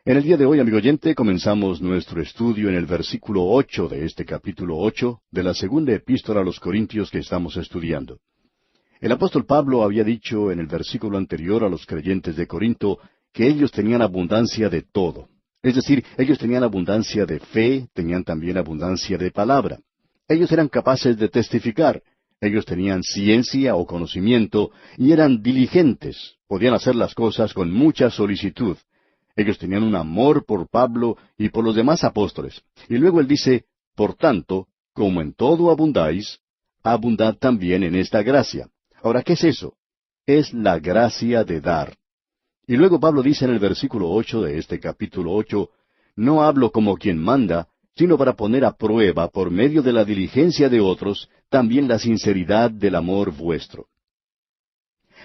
En el día de hoy, amigo oyente, comenzamos nuestro estudio en el versículo 8 de este capítulo 8 de la segunda epístola a los Corintios que estamos estudiando. El apóstol Pablo había dicho en el versículo anterior a los creyentes de Corinto que ellos tenían abundancia de todo. Es decir, ellos tenían abundancia de fe, tenían también abundancia de palabra. Ellos eran capaces de testificar. Ellos tenían ciencia o conocimiento y eran diligentes. Podían hacer las cosas con mucha solicitud. Ellos tenían un amor por Pablo y por los demás apóstoles. Y luego él dice, por tanto, como en todo abundáis, abundad también en esta gracia. Ahora, ¿qué es eso? Es la gracia de dar. Y luego Pablo dice en el versículo 8 de este capítulo 8, no hablo como quien manda, sino para poner a prueba, por medio de la diligencia de otros, también la sinceridad del amor vuestro.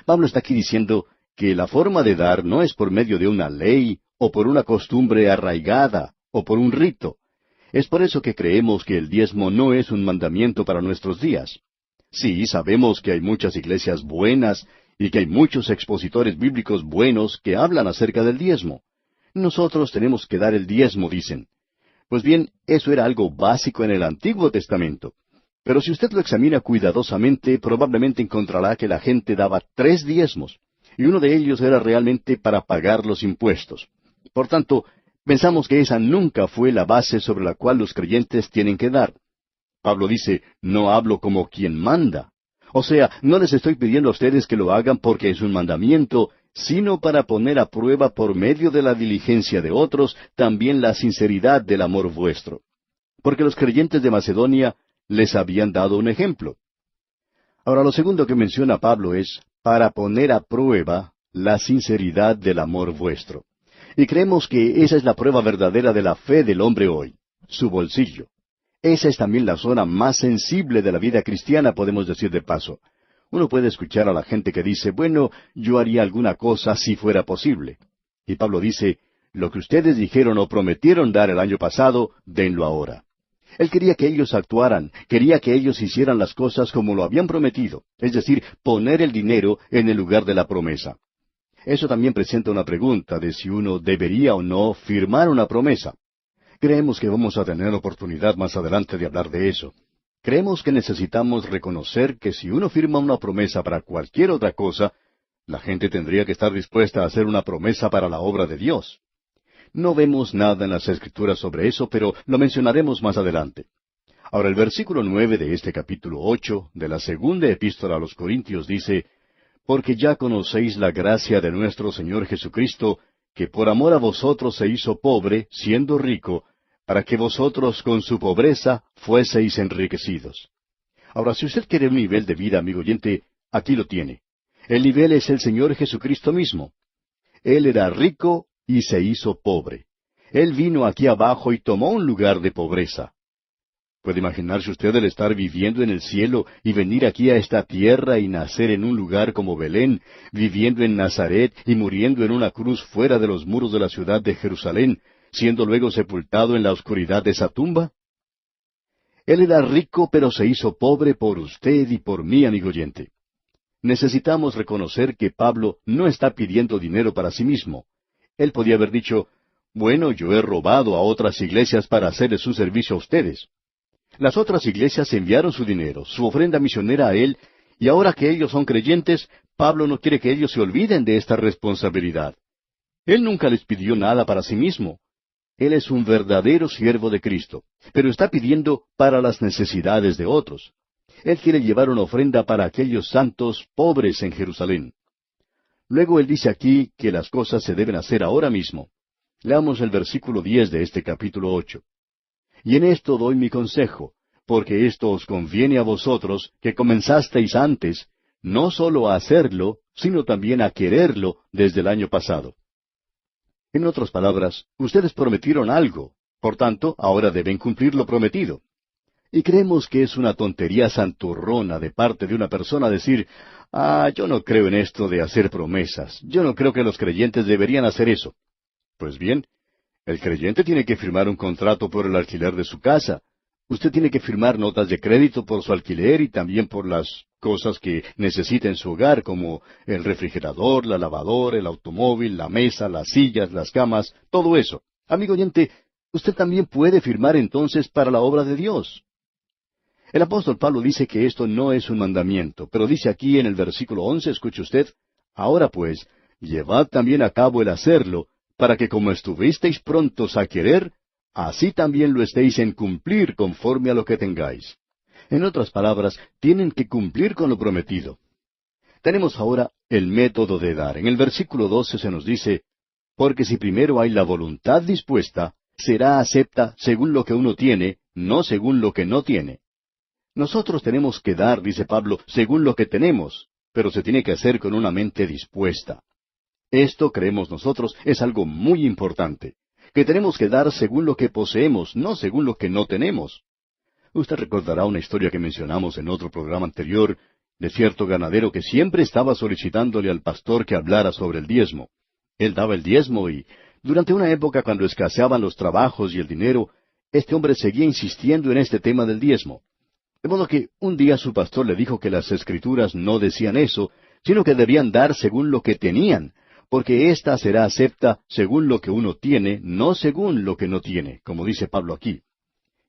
Pablo está aquí diciendo que la forma de dar no es por medio de una ley, o por una costumbre arraigada, o por un rito. Es por eso que creemos que el diezmo no es un mandamiento para nuestros días. Sí, sabemos que hay muchas iglesias buenas y que hay muchos expositores bíblicos buenos que hablan acerca del diezmo. Nosotros tenemos que dar el diezmo, dicen. Pues bien, eso era algo básico en el Antiguo Testamento. Pero si usted lo examina cuidadosamente, probablemente encontrará que la gente daba 3 diezmos, y uno de ellos era realmente para pagar los impuestos. Por tanto, pensamos que esa nunca fue la base sobre la cual los creyentes tienen que dar. Pablo dice, no hablo como quien manda. O sea, no les estoy pidiendo a ustedes que lo hagan porque es un mandamiento, sino para poner a prueba por medio de la diligencia de otros también la sinceridad del amor vuestro. Porque los creyentes de Macedonia les habían dado un ejemplo. Ahora, lo segundo que menciona Pablo es, para poner a prueba la sinceridad del amor vuestro. Y creemos que esa es la prueba verdadera de la fe del hombre hoy, su bolsillo. Esa es también la zona más sensible de la vida cristiana, podemos decir de paso. Uno puede escuchar a la gente que dice, bueno, yo haría alguna cosa si fuera posible. Y Pablo dice, lo que ustedes dijeron o prometieron dar el año pasado, denlo ahora. Él quería que ellos actuaran, quería que ellos hicieran las cosas como lo habían prometido, es decir, poner el dinero en el lugar de la promesa. Eso también presenta una pregunta de si uno debería o no firmar una promesa. Creemos que vamos a tener oportunidad más adelante de hablar de eso. Creemos que necesitamos reconocer que si uno firma una promesa para cualquier otra cosa, la gente tendría que estar dispuesta a hacer una promesa para la obra de Dios. No vemos nada en las Escrituras sobre eso, pero lo mencionaremos más adelante. Ahora, el versículo 9 de este capítulo 8 de la segunda epístola a los Corintios dice, porque ya conocéis la gracia de nuestro Señor Jesucristo, que por amor a vosotros se hizo pobre, siendo rico, para que vosotros con su pobreza fueseis enriquecidos. Ahora, si usted quiere un nivel de vida, amigo oyente, aquí lo tiene. El nivel es el Señor Jesucristo mismo. Él era rico y se hizo pobre. Él vino aquí abajo y tomó un lugar de pobreza. ¿Puede imaginarse usted el estar viviendo en el cielo y venir aquí a esta tierra y nacer en un lugar como Belén, viviendo en Nazaret y muriendo en una cruz fuera de los muros de la ciudad de Jerusalén, siendo luego sepultado en la oscuridad de esa tumba? Él era rico, pero se hizo pobre por usted y por mí, amigo oyente. Necesitamos reconocer que Pablo no está pidiendo dinero para sí mismo. Él podía haber dicho, bueno, yo he robado a otras iglesias para hacerles un servicio a ustedes. Las otras iglesias enviaron su dinero, su ofrenda misionera a él, y ahora que ellos son creyentes, Pablo no quiere que ellos se olviden de esta responsabilidad. Él nunca les pidió nada para sí mismo. Él es un verdadero siervo de Cristo, pero está pidiendo para las necesidades de otros. Él quiere llevar una ofrenda para aquellos santos pobres en Jerusalén. Luego él dice aquí que las cosas se deben hacer ahora mismo. Leamos el versículo 10 de este capítulo 8. Y en esto doy mi consejo, porque esto os conviene a vosotros, que comenzasteis antes, no sólo a hacerlo, sino también a quererlo desde el año pasado. En otras palabras, ustedes prometieron algo, por tanto, ahora deben cumplir lo prometido. Y creemos que es una tontería santurrona de parte de una persona decir, yo no creo en esto de hacer promesas, yo no creo que los creyentes deberían hacer eso. Pues bien, el creyente tiene que firmar un contrato por el alquiler de su casa. Usted tiene que firmar notas de crédito por su alquiler y también por las cosas que necesita en su hogar, como el refrigerador, la lavadora, el automóvil, la mesa, las sillas, las camas, todo eso. Amigo oyente, usted también puede firmar entonces para la obra de Dios. El apóstol Pablo dice que esto no es un mandamiento, pero dice aquí en el versículo 11, escuche usted, ahora pues, llevad también a cabo el hacerlo, para que como estuvisteis prontos a querer, así también lo estéis en cumplir conforme a lo que tengáis. En otras palabras, tienen que cumplir con lo prometido. Tenemos ahora el método de dar. En el versículo 12 se nos dice, porque si primero hay la voluntad dispuesta, será acepta según lo que uno tiene, no según lo que no tiene. Nosotros tenemos que dar, dice Pablo, según lo que tenemos, pero se tiene que hacer con una mente dispuesta. Esto, creemos nosotros, es algo muy importante, que tenemos que dar según lo que poseemos, no según lo que no tenemos. Usted recordará una historia que mencionamos en otro programa anterior, de cierto ganadero que siempre estaba solicitándole al pastor que hablara sobre el diezmo. Él daba el diezmo y, durante una época cuando escaseaban los trabajos y el dinero, este hombre seguía insistiendo en este tema del diezmo. De modo que un día su pastor le dijo que las Escrituras no decían eso, sino que debían dar según lo que tenían, porque ésta será acepta según lo que uno tiene, no según lo que no tiene, como dice Pablo aquí.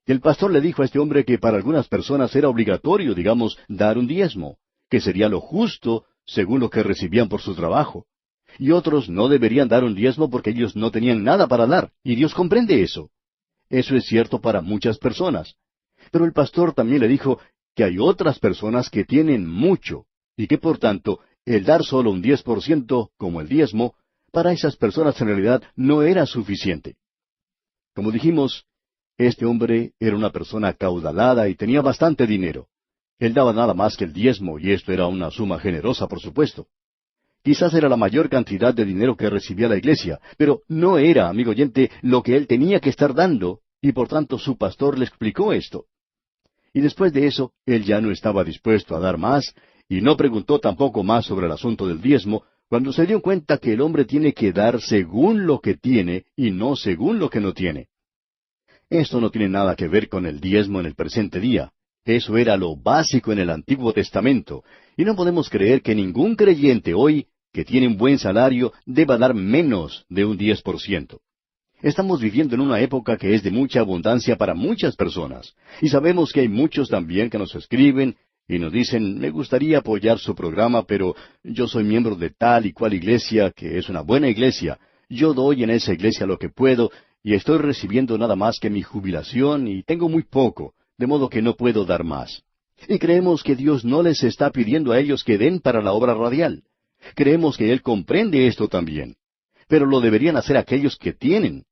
Y el pastor le dijo a este hombre que para algunas personas era obligatorio, digamos, dar un diezmo, que sería lo justo según lo que recibían por su trabajo. Y otros no deberían dar un diezmo porque ellos no tenían nada para dar, y Dios comprende eso. Eso es cierto para muchas personas. Pero el pastor también le dijo que hay otras personas que tienen mucho, y que por tanto el dar solo un 10%, como el diezmo, para esas personas en realidad no era suficiente. Como dijimos, este hombre era una persona acaudalada y tenía bastante dinero. Él daba nada más que el diezmo, y esto era una suma generosa, por supuesto. Quizás era la mayor cantidad de dinero que recibía la iglesia, pero no era, amigo oyente, lo que él tenía que estar dando, y por tanto su pastor le explicó esto. Y después de eso, él ya no estaba dispuesto a dar más, y no preguntó tampoco más sobre el asunto del diezmo, cuando se dio cuenta que el hombre tiene que dar según lo que tiene, y no según lo que no tiene. Esto no tiene nada que ver con el diezmo en el presente día. Eso era lo básico en el Antiguo Testamento, y no podemos creer que ningún creyente hoy, que tiene un buen salario, deba dar menos de un 10%. Estamos viviendo en una época que es de mucha abundancia para muchas personas, y sabemos que hay muchos también que nos escriben y nos dicen, me gustaría apoyar su programa, pero yo soy miembro de tal y cual iglesia, que es una buena iglesia. Yo doy en esa iglesia lo que puedo, y estoy recibiendo nada más que mi jubilación, y tengo muy poco, de modo que no puedo dar más. Y creemos que Dios no les está pidiendo a ellos que den para la obra radial. Creemos que Él comprende esto también. Pero lo deberían hacer aquellos que tienen.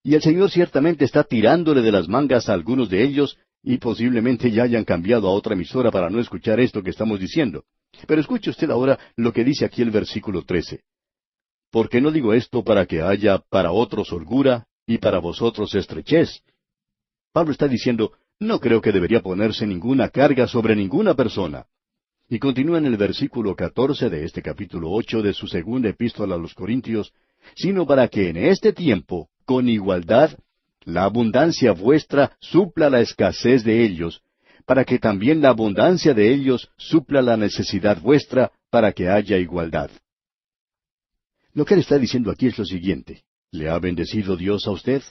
Y el Señor ciertamente está tirándole de las mangas a algunos de ellos, y posiblemente ya hayan cambiado a otra emisora para no escuchar esto que estamos diciendo. Pero escuche usted ahora lo que dice aquí el versículo 13. Porque no digo esto para que haya para otros holgura y para vosotros estrechez. Pablo está diciendo, no creo que debería ponerse ninguna carga sobre ninguna persona. Y continúa en el versículo 14 de este capítulo 8 de su segunda epístola a los Corintios, sino para que en este tiempo, con igualdad, la abundancia vuestra supla la escasez de ellos, para que también la abundancia de ellos supla la necesidad vuestra, para que haya igualdad. Lo que él está diciendo aquí es lo siguiente. ¿Le ha bendecido Dios a usted?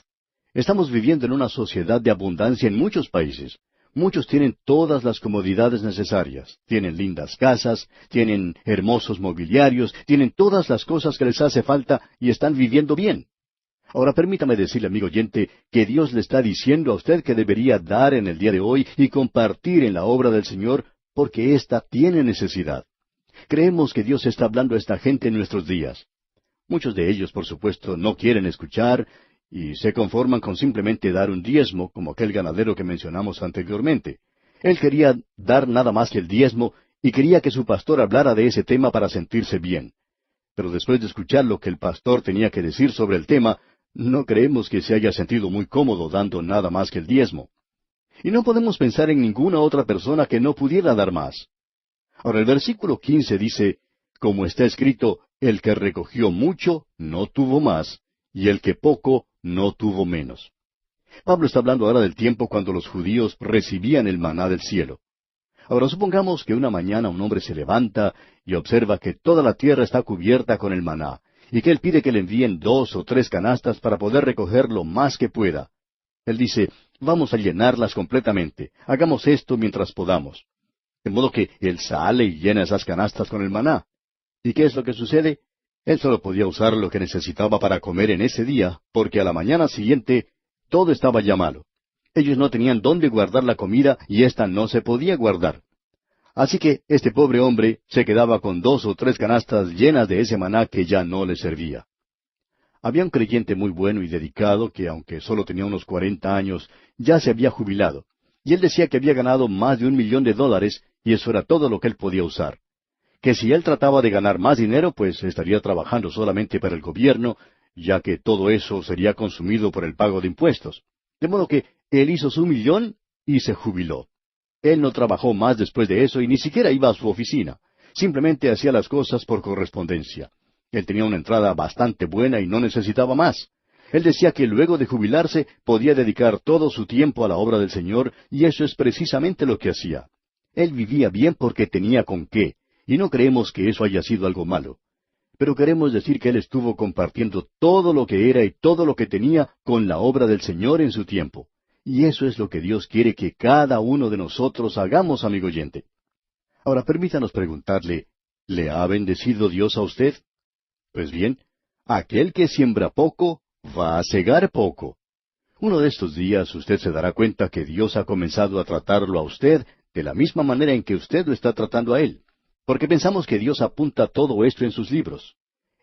Estamos viviendo en una sociedad de abundancia en muchos países. Muchos tienen todas las comodidades necesarias. Tienen lindas casas, tienen hermosos mobiliarios, tienen todas las cosas que les hace falta y están viviendo bien. Ahora permítame decirle, amigo oyente, que Dios le está diciendo a usted que debería dar en el día de hoy y compartir en la obra del Señor, porque ésta tiene necesidad. Creemos que Dios está hablando a esta gente en nuestros días. Muchos de ellos, por supuesto, no quieren escuchar y se conforman con simplemente dar un diezmo, como aquel ganadero que mencionamos anteriormente. Él quería dar nada más que el diezmo y quería que su pastor hablara de ese tema para sentirse bien. Pero después de escuchar lo que el pastor tenía que decir sobre el tema, no creemos que se haya sentido muy cómodo dando nada más que el diezmo. Y no podemos pensar en ninguna otra persona que no pudiera dar más. Ahora el versículo 15 dice, como está escrito, el que recogió mucho no tuvo más, y el que poco no tuvo menos. Pablo está hablando ahora del tiempo cuando los judíos recibían el maná del cielo. Ahora supongamos que una mañana un hombre se levanta y observa que toda la tierra está cubierta con el maná, y que él pide que le envíen 2 o 3 canastas para poder recoger lo más que pueda. Él dice, vamos a llenarlas completamente, hagamos esto mientras podamos. De modo que él sale y llena esas canastas con el maná. ¿Y qué es lo que sucede? Él solo podía usar lo que necesitaba para comer en ese día, porque a la mañana siguiente todo estaba ya malo. Ellos no tenían dónde guardar la comida y ésta no se podía guardar. Así que este pobre hombre se quedaba con 2 o 3 canastas llenas de ese maná que ya no le servía. Había un creyente muy bueno y dedicado que, aunque solo tenía unos 40 años, ya se había jubilado. Y él decía que había ganado más de $1,000,000 y eso era todo lo que él podía usar. Que si él trataba de ganar más dinero, pues estaría trabajando solamente para el gobierno, ya que todo eso sería consumido por el pago de impuestos. De modo que él hizo su 1,000,000 y se jubiló. Él no trabajó más después de eso y ni siquiera iba a su oficina. Simplemente hacía las cosas por correspondencia. Él tenía una entrada bastante buena y no necesitaba más. Él decía que luego de jubilarse podía dedicar todo su tiempo a la obra del Señor, y eso es precisamente lo que hacía. Él vivía bien porque tenía con qué, y no creemos que eso haya sido algo malo. Pero queremos decir que él estuvo compartiendo todo lo que era y todo lo que tenía con la obra del Señor en su tiempo. Y eso es lo que Dios quiere que cada uno de nosotros hagamos, amigo oyente. Ahora permítanos preguntarle, ¿le ha bendecido Dios a usted? Pues bien, aquel que siembra poco, va a segar poco. Uno de estos días usted se dará cuenta que Dios ha comenzado a tratarlo a usted de la misma manera en que usted lo está tratando a él. Porque pensamos que Dios apunta todo esto en sus libros.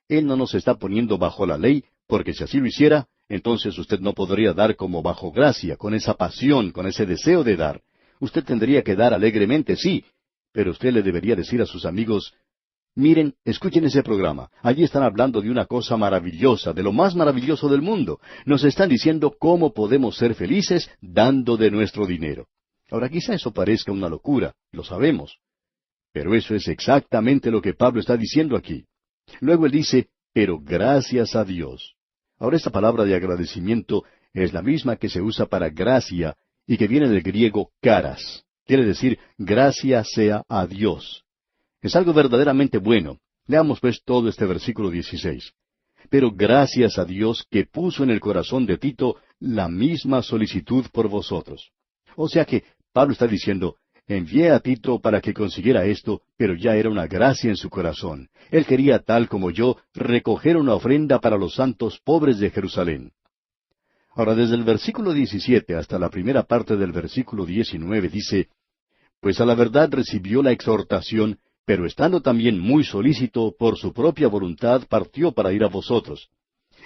Él no nos está poniendo bajo la ley, porque si así lo hiciera, entonces usted no podría dar como bajo gracia, con esa pasión, con ese deseo de dar. Usted tendría que dar alegremente, sí, pero usted le debería decir a sus amigos, miren, escuchen ese programa. Allí están hablando de una cosa maravillosa, de lo más maravilloso del mundo. Nos están diciendo cómo podemos ser felices dando de nuestro dinero. Ahora quizá eso parezca una locura, lo sabemos. Pero eso es exactamente lo que Pablo está diciendo aquí. Luego él dice, pero gracias a Dios. Ahora esta palabra de agradecimiento es la misma que se usa para gracia y que viene del griego caras. Quiere decir, gracia sea a Dios. Es algo verdaderamente bueno. Leamos pues todo este versículo 16. Pero gracias a Dios que puso en el corazón de Tito la misma solicitud por vosotros. O sea que Pablo está diciendo, envié a Tito para que consiguiera esto, pero ya era una gracia en su corazón. Él quería, tal como yo, recoger una ofrenda para los santos pobres de Jerusalén. Ahora, desde el versículo 17 hasta la primera parte del versículo 19 dice, pues a la verdad recibió la exhortación, pero estando también muy solícito, por su propia voluntad partió para ir a vosotros.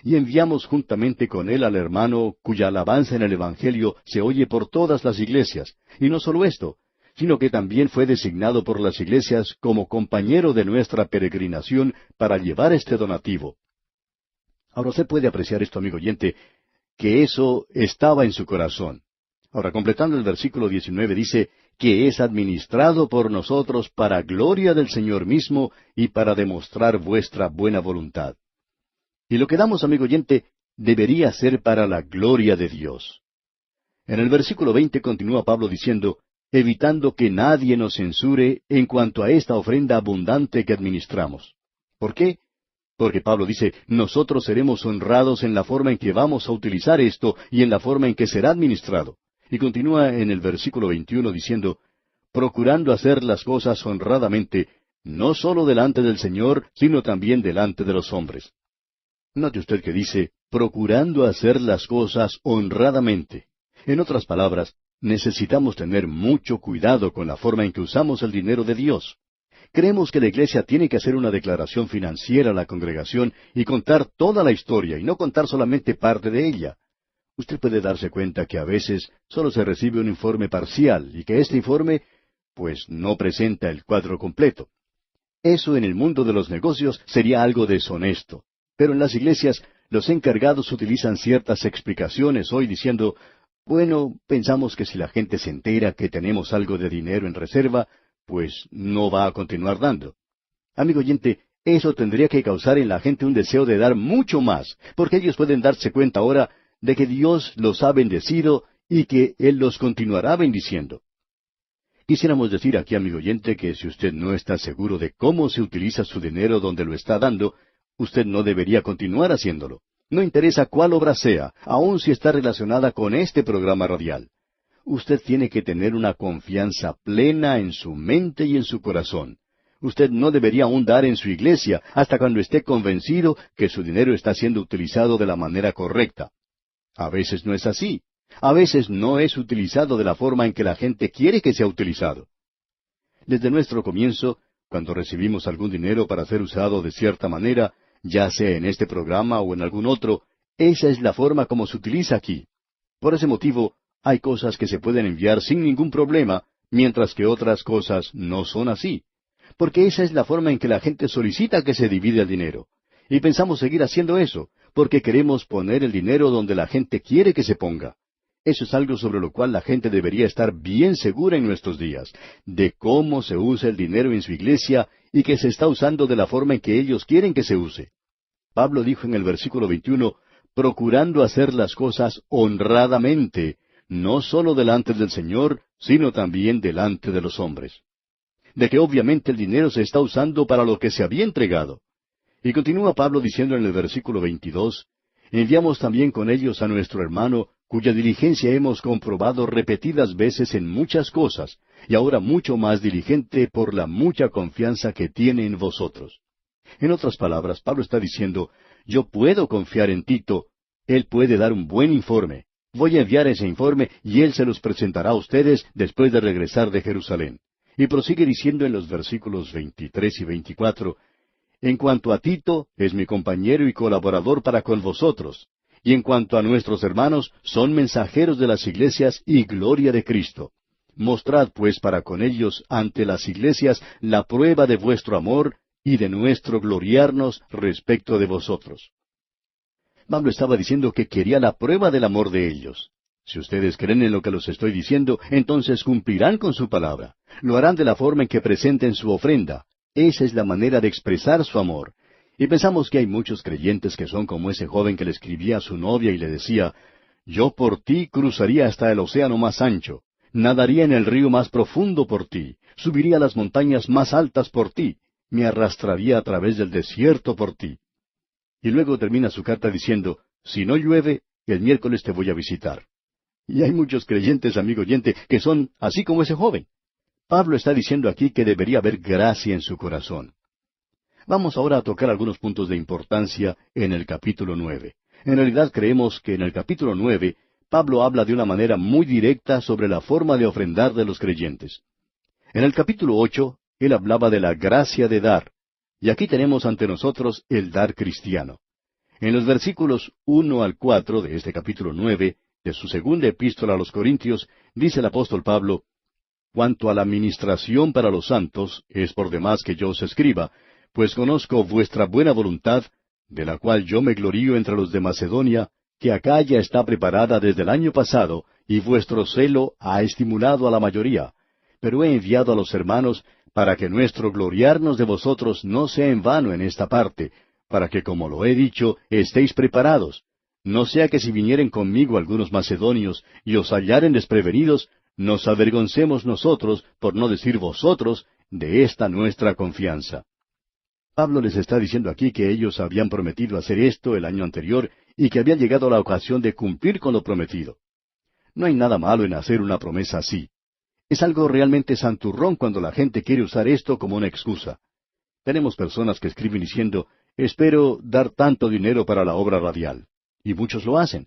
Y enviamos juntamente con él al hermano, cuya alabanza en el Evangelio se oye por todas las iglesias. Y no solo esto, sino que también fue designado por las iglesias como compañero de nuestra peregrinación para llevar este donativo. Ahora usted puede apreciar esto, amigo oyente, que eso estaba en su corazón. Ahora, completando el versículo 19, dice, que es administrado por nosotros para gloria del Señor mismo y para demostrar vuestra buena voluntad. Y lo que damos, amigo oyente, debería ser para la gloria de Dios. En el versículo 20 continúa Pablo diciendo, evitando que nadie nos censure en cuanto a esta ofrenda abundante que administramos. ¿Por qué? Porque Pablo dice, nosotros seremos honrados en la forma en que vamos a utilizar esto y en la forma en que será administrado. Y continúa en el versículo 21 diciendo, procurando hacer las cosas honradamente, no sólo delante del Señor, sino también delante de los hombres. Note usted que dice, procurando hacer las cosas honradamente. En otras palabras, necesitamos tener mucho cuidado con la forma en que usamos el dinero de Dios. Creemos que la iglesia tiene que hacer una declaración financiera a la congregación y contar toda la historia, y no contar solamente parte de ella. Usted puede darse cuenta que a veces solo se recibe un informe parcial y que este informe, pues, no presenta el cuadro completo. Eso en el mundo de los negocios sería algo deshonesto. Pero en las iglesias, los encargados utilizan ciertas explicaciones hoy diciendo, bueno, pensamos que si la gente se entera que tenemos algo de dinero en reserva, pues no va a continuar dando. Amigo oyente, eso tendría que causar en la gente un deseo de dar mucho más, porque ellos pueden darse cuenta ahora de que Dios los ha bendecido y que Él los continuará bendiciendo. Quisiéramos decir aquí, amigo oyente, que si usted no está seguro de cómo se utiliza su dinero donde lo está dando, usted no debería continuar haciéndolo. No interesa cuál obra sea, aun si está relacionada con este programa radial. Usted tiene que tener una confianza plena en su mente y en su corazón. Usted no debería aún dar en su iglesia hasta cuando esté convencido que su dinero está siendo utilizado de la manera correcta. A veces no es así. A veces no es utilizado de la forma en que la gente quiere que sea utilizado. Desde nuestro comienzo, cuando recibimos algún dinero para ser usado de cierta manera, ya sea en este programa o en algún otro, esa es la forma como se utiliza aquí. Por ese motivo, hay cosas que se pueden enviar sin ningún problema, mientras que otras cosas no son así. Porque esa es la forma en que la gente solicita que se divida el dinero. Y pensamos seguir haciendo eso, porque queremos poner el dinero donde la gente quiere que se ponga. Eso es algo sobre lo cual la gente debería estar bien segura en nuestros días, de cómo se usa el dinero en su iglesia y que se está usando de la forma en que ellos quieren que se use. Pablo dijo en el versículo 21, procurando hacer las cosas honradamente, no solo delante del Señor, sino también delante de los hombres. De que obviamente el dinero se está usando para lo que se había entregado. Y continúa Pablo diciendo en el versículo 22, enviamos también con ellos a nuestro hermano, cuya diligencia hemos comprobado repetidas veces en muchas cosas, y ahora mucho más diligente por la mucha confianza que tiene en vosotros. En otras palabras, Pablo está diciendo, yo puedo confiar en Tito, él puede dar un buen informe. Voy a enviar ese informe y él se los presentará a ustedes después de regresar de Jerusalén. Y prosigue diciendo en los versículos 23 y 24, en cuanto a Tito, es mi compañero y colaborador para con vosotros. Y en cuanto a nuestros hermanos, son mensajeros de las iglesias y gloria de Cristo. Mostrad pues para con ellos ante las iglesias la prueba de vuestro amor y de nuestro gloriarnos respecto de vosotros. Pablo estaba diciendo que quería la prueba del amor de ellos. Si ustedes creen en lo que los estoy diciendo, entonces cumplirán con su palabra. Lo harán de la forma en que presenten su ofrenda. Esa es la manera de expresar su amor. Y pensamos que hay muchos creyentes que son como ese joven que le escribía a su novia y le decía, yo por ti cruzaría hasta el océano más ancho, nadaría en el río más profundo por ti, subiría a las montañas más altas por ti, me arrastraría a través del desierto por ti. Y luego termina su carta diciendo, si no llueve, el miércoles te voy a visitar. Y hay muchos creyentes, amigo oyente, que son así como ese joven. Pablo está diciendo aquí que debería haber gracia en su corazón. Vamos ahora a tocar algunos puntos de importancia en el capítulo 9. En realidad creemos que en el capítulo 9, Pablo habla de una manera muy directa sobre la forma de ofrendar de los creyentes. En el capítulo 8, él hablaba de la gracia de dar, y aquí tenemos ante nosotros el dar cristiano. En los versículos 1 al 4 de este capítulo 9, de su segunda epístola a los Corintios, dice el apóstol Pablo, cuanto a la ministración para los santos, es por demás que yo os escriba, pues conozco vuestra buena voluntad, de la cual yo me glorío entre los de Macedonia, que acá ya está preparada desde el año pasado, y vuestro celo ha estimulado a la mayoría. Pero he enviado a los hermanos para que nuestro gloriarnos de vosotros no sea en vano en esta parte, para que, como lo he dicho, estéis preparados. No sea que si vinieren conmigo algunos macedonios y os hallaren desprevenidos, nos avergoncemos nosotros, por no decir vosotros, de esta nuestra confianza. Pablo les está diciendo aquí que ellos habían prometido hacer esto el año anterior y que había llegado la ocasión de cumplir con lo prometido. No hay nada malo en hacer una promesa así. Es algo realmente santurrón cuando la gente quiere usar esto como una excusa. Tenemos personas que escriben diciendo, espero dar tanto dinero para la obra radial. Y muchos lo hacen.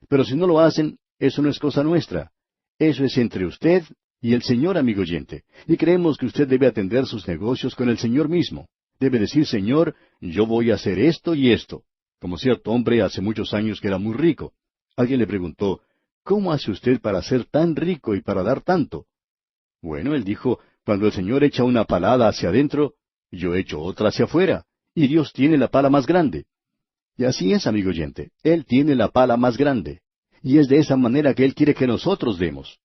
Pero si no lo hacen, eso no es cosa nuestra. Eso es entre usted y el Señor, amigo oyente. Y creemos que usted debe atender sus negocios con el Señor mismo. Debe decir, Señor, yo voy a hacer esto y esto. Como cierto hombre hace muchos años que era muy rico. Alguien le preguntó, ¿cómo hace usted para ser tan rico y para dar tanto? Bueno, él dijo, cuando el Señor echa una palada hacia adentro, yo echo otra hacia afuera, y Dios tiene la pala más grande. Y así es, amigo oyente, Él tiene la pala más grande. Y es de esa manera que Él quiere que nosotros demos.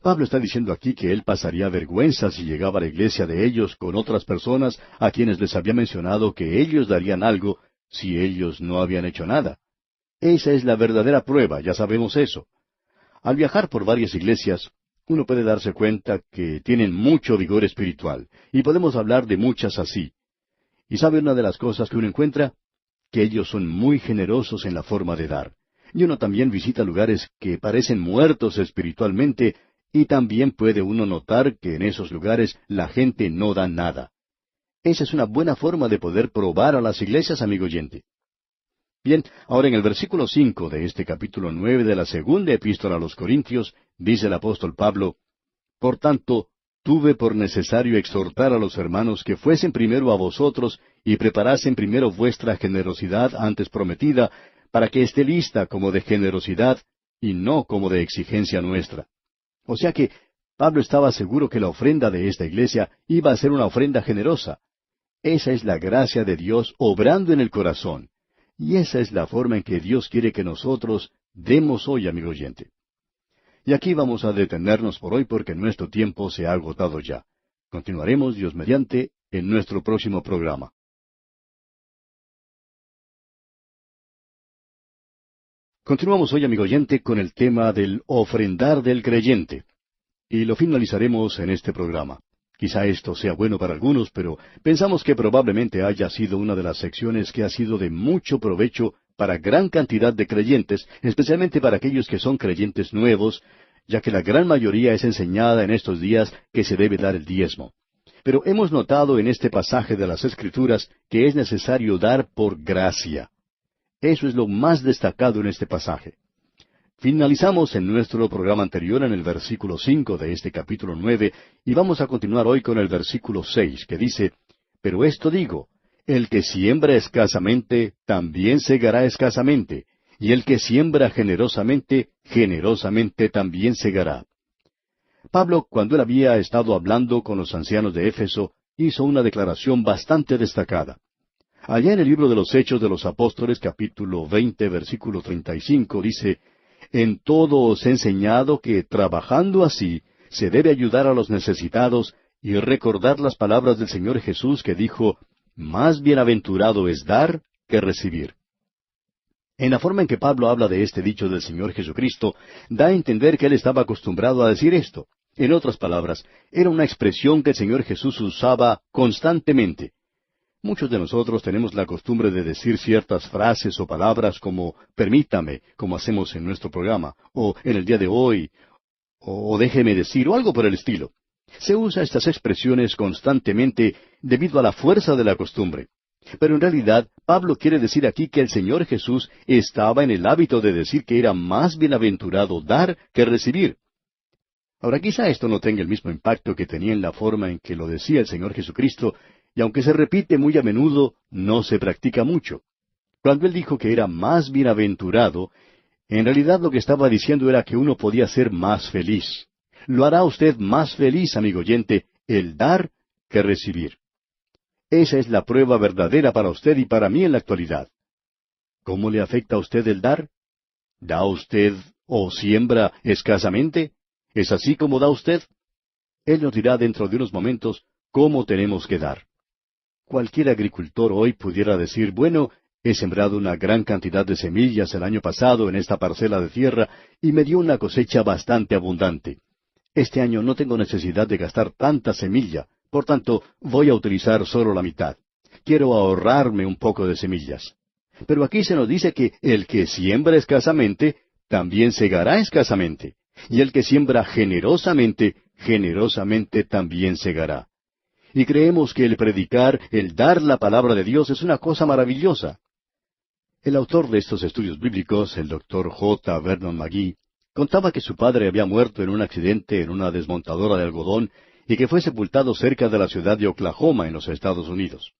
Pablo está diciendo aquí que él pasaría vergüenza si llegaba a la iglesia de ellos con otras personas a quienes les había mencionado que ellos darían algo si ellos no habían hecho nada. Esa es la verdadera prueba, ya sabemos eso. Al viajar por varias iglesias, uno puede darse cuenta que tienen mucho vigor espiritual, y podemos hablar de muchas así. ¿Y sabe una de las cosas que uno encuentra? Que ellos son muy generosos en la forma de dar. Y uno también visita lugares que parecen muertos espiritualmente, y también puede uno notar que en esos lugares la gente no da nada. Esa es una buena forma de poder probar a las iglesias, amigo oyente. Bien, ahora en el versículo 5 de este capítulo 9 de la segunda epístola a los Corintios, dice el apóstol Pablo: Por tanto, tuve por necesario exhortar a los hermanos que fuesen primero a vosotros y preparasen primero vuestra generosidad antes prometida, para que esté lista como de generosidad y no como de exigencia nuestra. O sea que Pablo estaba seguro que la ofrenda de esta iglesia iba a ser una ofrenda generosa. Esa es la gracia de Dios obrando en el corazón. Y esa es la forma en que Dios quiere que nosotros demos hoy, amigo oyente. Y aquí vamos a detenernos por hoy porque nuestro tiempo se ha agotado ya. Continuaremos, Dios mediante, en nuestro próximo programa. Continuamos hoy, amigo oyente, con el tema del ofrendar del creyente. Y lo finalizaremos en este programa. Quizá esto sea bueno para algunos, pero pensamos que probablemente haya sido una de las secciones que ha sido de mucho provecho para gran cantidad de creyentes, especialmente para aquellos que son creyentes nuevos, ya que la gran mayoría es enseñada en estos días que se debe dar el diezmo. Pero hemos notado en este pasaje de las Escrituras que es necesario dar por gracia. Eso es lo más destacado en este pasaje. Finalizamos en nuestro programa anterior en el versículo 5 de este capítulo 9, y vamos a continuar hoy con el versículo 6, que dice: Pero esto digo, el que siembra escasamente, también segará escasamente, y el que siembra generosamente, generosamente también segará. Pablo, cuando él había estado hablando con los ancianos de Éfeso, hizo una declaración bastante destacada. Allá en el libro de los Hechos de los Apóstoles, capítulo 20, versículo 35, dice: En todo os he enseñado que, trabajando así, se debe ayudar a los necesitados y recordar las palabras del Señor Jesús que dijo: Más bienaventurado es dar que recibir. En la forma en que Pablo habla de este dicho del Señor Jesucristo, da a entender que él estaba acostumbrado a decir esto. En otras palabras, era una expresión que el Señor Jesús usaba constantemente. Muchos de nosotros tenemos la costumbre de decir ciertas frases o palabras como permítame, como hacemos en nuestro programa, o en el día de hoy, o déjeme decir, o algo por el estilo. Se usa estas expresiones constantemente debido a la fuerza de la costumbre. Pero en realidad, Pablo quiere decir aquí que el Señor Jesús estaba en el hábito de decir que era más bienaventurado dar que recibir. Ahora, quizá esto no tenga el mismo impacto que tenía en la forma en que lo decía el Señor Jesucristo, y aunque se repite muy a menudo, no se practica mucho. Cuando él dijo que era más bienaventurado, en realidad lo que estaba diciendo era que uno podía ser más feliz. Lo hará usted más feliz, amigo oyente, el dar que recibir. Esa es la prueba verdadera para usted y para mí en la actualidad. ¿Cómo le afecta a usted el dar? ¿Da usted o siembra escasamente? ¿Es así como da usted? Él nos dirá dentro de unos momentos cómo tenemos que dar. Cualquier agricultor hoy pudiera decir, bueno, he sembrado una gran cantidad de semillas el año pasado en esta parcela de tierra y me dio una cosecha bastante abundante. Este año no tengo necesidad de gastar tanta semilla, por tanto voy a utilizar solo la mitad. Quiero ahorrarme un poco de semillas. Pero aquí se nos dice que el que siembra escasamente, también segará escasamente. Y el que siembra generosamente, generosamente también segará. Y creemos que el predicar, el dar la palabra de Dios es una cosa maravillosa. El autor de estos estudios bíblicos, el doctor J. Vernon McGee, contaba que su padre había muerto en un accidente en una desmontadora de algodón y que fue sepultado cerca de la ciudad de Oklahoma, en los Estados Unidos.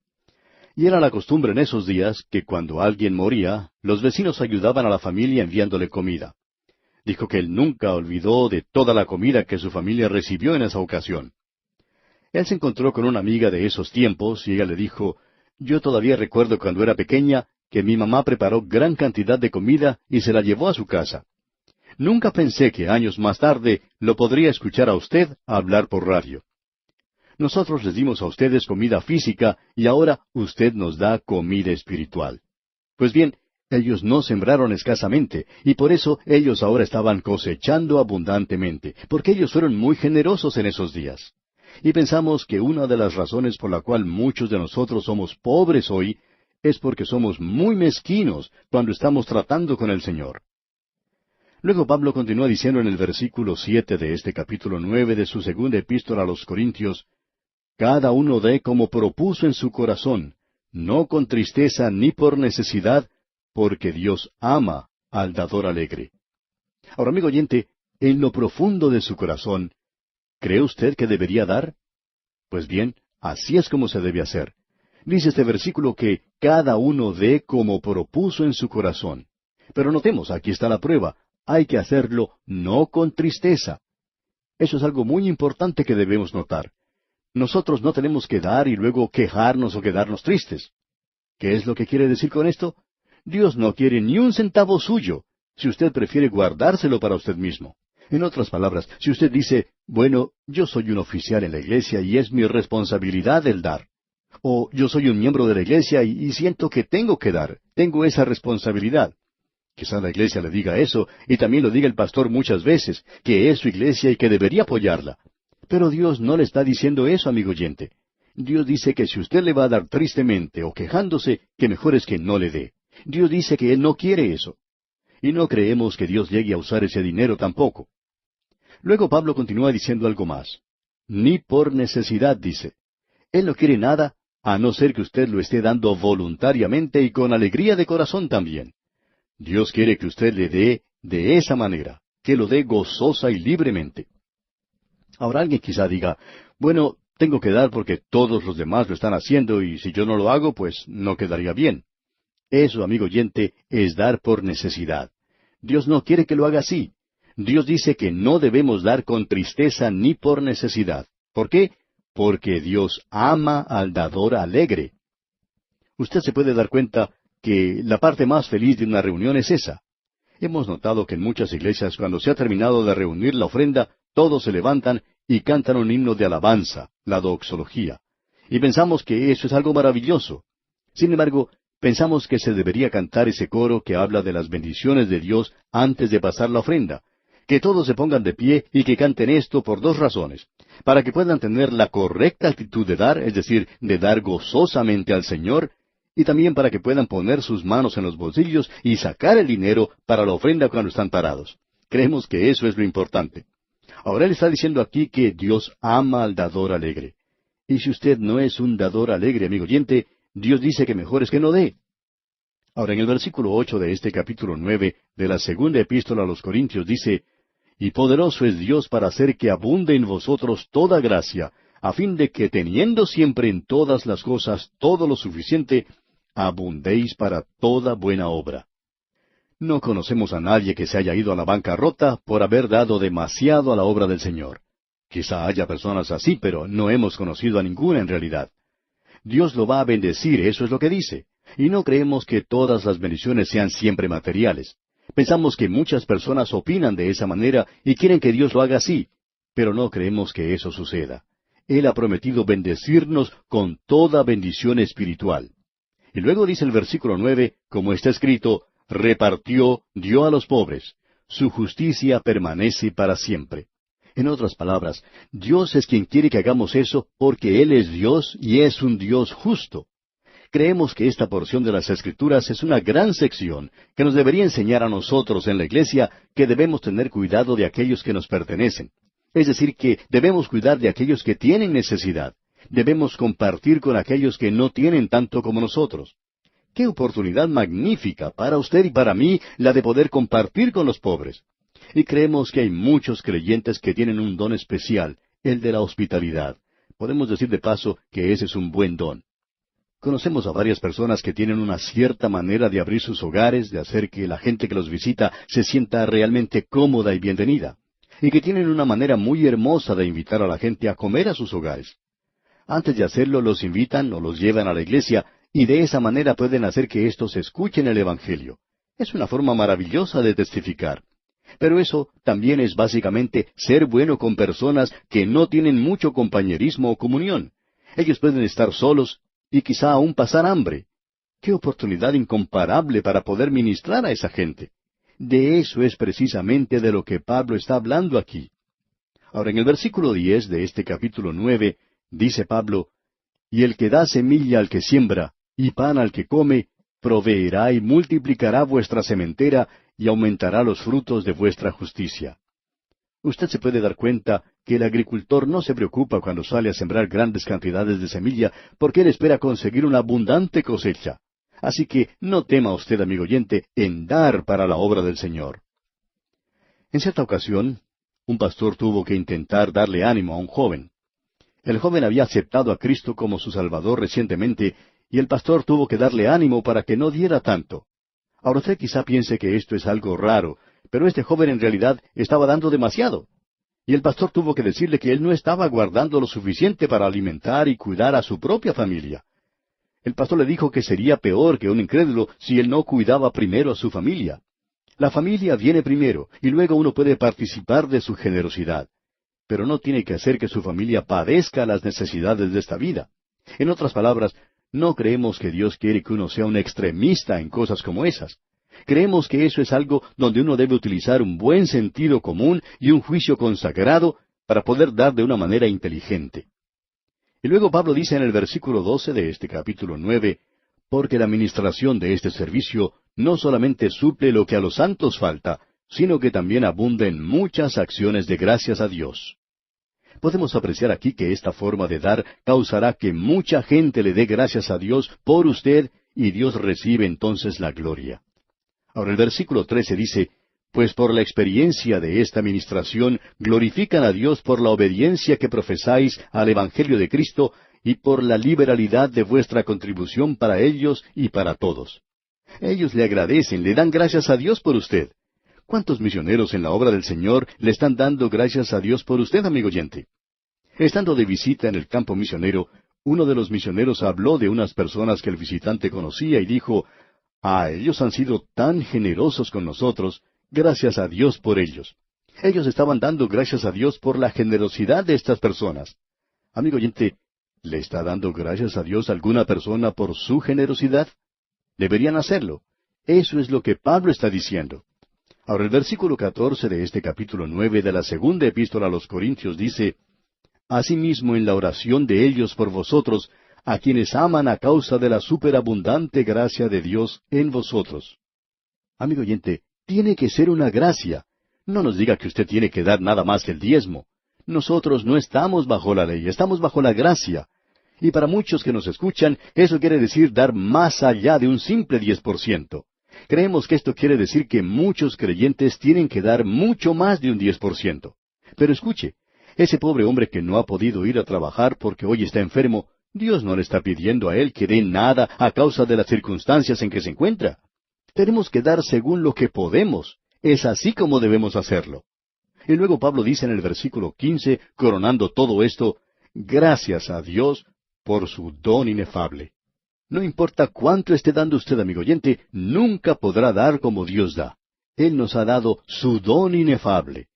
Y era la costumbre en esos días que cuando alguien moría, los vecinos ayudaban a la familia enviándole comida. Dijo que él nunca olvidó de toda la comida que su familia recibió en esa ocasión. Él se encontró con una amiga de esos tiempos y ella le dijo: Yo todavía recuerdo cuando era pequeña que mi mamá preparó gran cantidad de comida y se la llevó a su casa. Nunca pensé que años más tarde lo podría escuchar a usted hablar por radio. Nosotros les dimos a ustedes comida física y ahora usted nos da comida espiritual. Pues bien, Ellos no sembraron escasamente, y por eso ellos ahora estaban cosechando abundantemente, porque ellos fueron muy generosos en esos días. Y pensamos que una de las razones por la cual muchos de nosotros somos pobres hoy es porque somos muy mezquinos cuando estamos tratando con el Señor. Luego Pablo continúa diciendo en el versículo 7 de este capítulo 9 de su segunda epístola a los Corintios: Cada uno dé como propuso en su corazón, no con tristeza ni por necesidad, porque Dios ama al dador alegre. Ahora, amigo oyente, en lo profundo de su corazón, ¿cree usted que debería dar? Pues bien, así es como se debe hacer. Dice este versículo que cada uno dé como propuso en su corazón. Pero notemos, aquí está la prueba. Hay que hacerlo no con tristeza. Eso es algo muy importante que debemos notar. Nosotros no tenemos que dar y luego quejarnos o quedarnos tristes. ¿Qué es lo que quiere decir con esto? Dios no quiere ni un centavo suyo, si usted prefiere guardárselo para usted mismo. En otras palabras, si usted dice, bueno, yo soy un oficial en la iglesia y es mi responsabilidad el dar. O yo soy un miembro de la iglesia y siento que tengo que dar, tengo esa responsabilidad. Quizá la iglesia le diga eso, y también lo diga el pastor muchas veces, que es su iglesia y que debería apoyarla. Pero Dios no le está diciendo eso, amigo oyente. Dios dice que si usted le va a dar tristemente o quejándose, que mejor es que no le dé. Dios dice que Él no quiere eso. Y no creemos que Dios llegue a usar ese dinero tampoco. Luego Pablo continúa diciendo algo más. Ni por necesidad, dice. Él no quiere nada, a no ser que usted lo esté dando voluntariamente y con alegría de corazón también. Dios quiere que usted le dé de esa manera, que lo dé gozosa y libremente. Ahora alguien quizá diga, bueno, tengo que dar porque todos los demás lo están haciendo y si yo no lo hago, pues no quedaría bien. Eso, amigo oyente, es dar por necesidad. Dios no quiere que lo haga así. Dios dice que no debemos dar con tristeza ni por necesidad. ¿Por qué? Porque Dios ama al dador alegre. Usted se puede dar cuenta que la parte más feliz de una reunión es esa. Hemos notado que en muchas iglesias, cuando se ha terminado de reunir la ofrenda, todos se levantan y cantan un himno de alabanza, la doxología. Y pensamos que eso es algo maravilloso. Sin embargo, pensamos que se debería cantar ese coro que habla de las bendiciones de Dios antes de pasar la ofrenda. Que todos se pongan de pie y que canten esto por dos razones. Para que puedan tener la correcta actitud de dar, es decir, de dar gozosamente al Señor, y también para que puedan poner sus manos en los bolsillos y sacar el dinero para la ofrenda cuando están parados. Creemos que eso es lo importante. Ahora él está diciendo aquí que Dios ama al dador alegre. Y si usted no es un dador alegre, amigo oyente, Dios dice que mejor es que no dé. Ahora en el versículo 8 de este capítulo 9 de la segunda epístola a los Corintios dice, Y poderoso es Dios para hacer que abunde en vosotros toda gracia, a fin de que teniendo siempre en todas las cosas todo lo suficiente, abundéis para toda buena obra. No conocemos a nadie que se haya ido a la bancarrota por haber dado demasiado a la obra del Señor. Quizá haya personas así, pero no hemos conocido a ninguna en realidad. Dios lo va a bendecir, eso es lo que dice. Y no creemos que todas las bendiciones sean siempre materiales. Pensamos que muchas personas opinan de esa manera y quieren que Dios lo haga así, pero no creemos que eso suceda. Él ha prometido bendecirnos con toda bendición espiritual. Y luego dice el versículo 9, como está escrito, repartió, dio a los pobres. Su justicia permanece para siempre. En otras palabras, Dios es quien quiere que hagamos eso porque Él es Dios y es un Dios justo. Creemos que esta porción de las Escrituras es una gran sección que nos debería enseñar a nosotros en la iglesia que debemos tener cuidado de aquellos que nos pertenecen. Es decir, que debemos cuidar de aquellos que tienen necesidad. Debemos compartir con aquellos que no tienen tanto como nosotros. ¡Qué oportunidad magnífica para usted y para mí la de poder compartir con los pobres! Y creemos que hay muchos creyentes que tienen un don especial, el de la hospitalidad. Podemos decir de paso que ese es un buen don. Conocemos a varias personas que tienen una cierta manera de abrir sus hogares, de hacer que la gente que los visita se sienta realmente cómoda y bienvenida, y que tienen una manera muy hermosa de invitar a la gente a comer a sus hogares. Antes de hacerlo, los invitan o los llevan a la iglesia, y de esa manera pueden hacer que éstos escuchen el Evangelio. Es una forma maravillosa de testificar. Pero eso también es básicamente ser bueno con personas que no tienen mucho compañerismo o comunión. Ellos pueden estar solos y quizá aún pasar hambre. ¡Qué oportunidad incomparable para poder ministrar a esa gente! De eso es precisamente de lo que Pablo está hablando aquí. Ahora, en el versículo 10 de este capítulo 9, dice Pablo, «Y el que da semilla al que siembra, y pan al que come, proveerá y multiplicará vuestra sementera, y aumentará los frutos de vuestra justicia». Usted se puede dar cuenta que el agricultor no se preocupa cuando sale a sembrar grandes cantidades de semilla, porque él espera conseguir una abundante cosecha. Así que no tema usted, amigo oyente, en dar para la obra del Señor. En cierta ocasión, un pastor tuvo que intentar darle ánimo a un joven. El joven había aceptado a Cristo como su Salvador recientemente, y el pastor tuvo que darle ánimo para que no diera tanto. Ahora usted quizá piense que esto es algo raro, pero este joven en realidad estaba dando demasiado. Y el pastor tuvo que decirle que él no estaba guardando lo suficiente para alimentar y cuidar a su propia familia. El pastor le dijo que sería peor que un incrédulo si él no cuidaba primero a su familia. La familia viene primero, y luego uno puede participar de su generosidad. Pero no tiene que hacer que su familia padezca las necesidades de esta vida. En otras palabras, no creemos que Dios quiere que uno sea un extremista en cosas como esas. Creemos que eso es algo donde uno debe utilizar un buen sentido común y un juicio consagrado para poder dar de una manera inteligente. Y luego Pablo dice en el versículo 12 de este capítulo 9, «Porque la administración de este servicio no solamente suple lo que a los santos falta, sino que también abunda en muchas acciones de gracias a Dios». Podemos apreciar aquí que esta forma de dar causará que mucha gente le dé gracias a Dios por usted, y Dios recibe entonces la gloria. Ahora el versículo 13 dice, «Pues por la experiencia de esta ministración glorifican a Dios por la obediencia que profesáis al Evangelio de Cristo y por la liberalidad de vuestra contribución para ellos y para todos». Ellos le agradecen, le dan gracias a Dios por usted. ¿Cuántos misioneros en la obra del Señor le están dando gracias a Dios por usted, amigo oyente? Estando de visita en el campo misionero, uno de los misioneros habló de unas personas que el visitante conocía y dijo, ellos han sido tan generosos con nosotros, gracias a Dios por ellos. Ellos estaban dando gracias a Dios por la generosidad de estas personas. Amigo oyente, ¿le está dando gracias a Dios alguna persona por su generosidad? Deberían hacerlo. Eso es lo que Pablo está diciendo. Ahora el versículo 14 de este capítulo 9 de la segunda epístola a los Corintios dice, «Asimismo en la oración de ellos por vosotros, a quienes aman a causa de la superabundante gracia de Dios en vosotros». Amigo oyente, tiene que ser una gracia. No nos diga que usted tiene que dar nada más que el diezmo. Nosotros no estamos bajo la ley, estamos bajo la gracia. Y para muchos que nos escuchan, eso quiere decir dar más allá de un simple 10%. Creemos que esto quiere decir que muchos creyentes tienen que dar mucho más de un 10%. Pero escuche, ese pobre hombre que no ha podido ir a trabajar porque hoy está enfermo, Dios no le está pidiendo a él que dé nada a causa de las circunstancias en que se encuentra. Tenemos que dar según lo que podemos. Es así como debemos hacerlo. Y luego Pablo dice en el versículo 15, coronando todo esto, «Gracias a Dios por su don inefable». No importa cuánto esté dando usted, amigo oyente, nunca podrá dar como Dios da. Él nos ha dado su don inefable.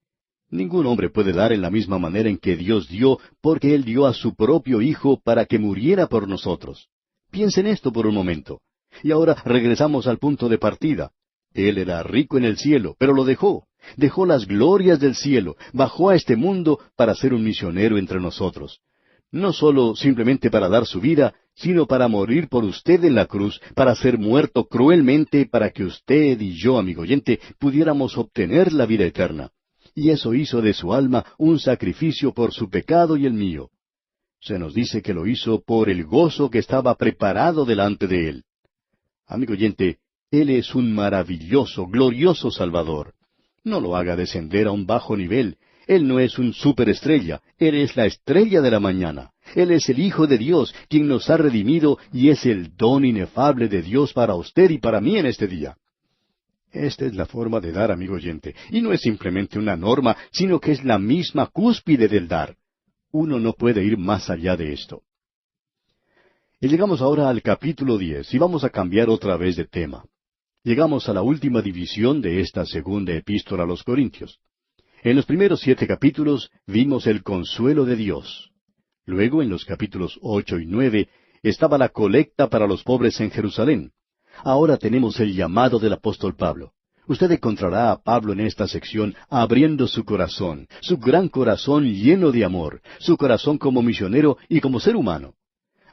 Ningún hombre puede dar en la misma manera en que Dios dio, porque Él dio a su propio Hijo para que muriera por nosotros. Piensen esto por un momento. Y ahora regresamos al punto de partida. Él era rico en el cielo, pero lo dejó. Dejó las glorias del cielo, bajó a este mundo para ser un misionero entre nosotros. No solo simplemente para dar su vida, sino para morir por usted en la cruz, para ser muerto cruelmente, para que usted y yo, amigo oyente, pudiéramos obtener la vida eterna. Y eso hizo de su alma un sacrificio por su pecado y el mío. Se nos dice que lo hizo por el gozo que estaba preparado delante de él. Amigo oyente, Él es un maravilloso, glorioso Salvador. No lo haga descender a un bajo nivel. Él no es un superestrella, Él es la estrella de la mañana. Él es el Hijo de Dios, quien nos ha redimido, y es el don inefable de Dios para usted y para mí en este día. Esta es la forma de dar, amigo oyente, y no es simplemente una norma, sino que es la misma cúspide del dar. Uno no puede ir más allá de esto. Y llegamos ahora al capítulo 10, y vamos a cambiar otra vez de tema. Llegamos a la última división de esta segunda epístola a los Corintios. En los primeros 7 capítulos vimos el consuelo de Dios. Luego, en los capítulos 8 y 9, estaba la colecta para los pobres en Jerusalén. Ahora tenemos el llamado del apóstol Pablo. Usted encontrará a Pablo en esta sección abriendo su corazón, su gran corazón lleno de amor, su corazón como misionero y como ser humano.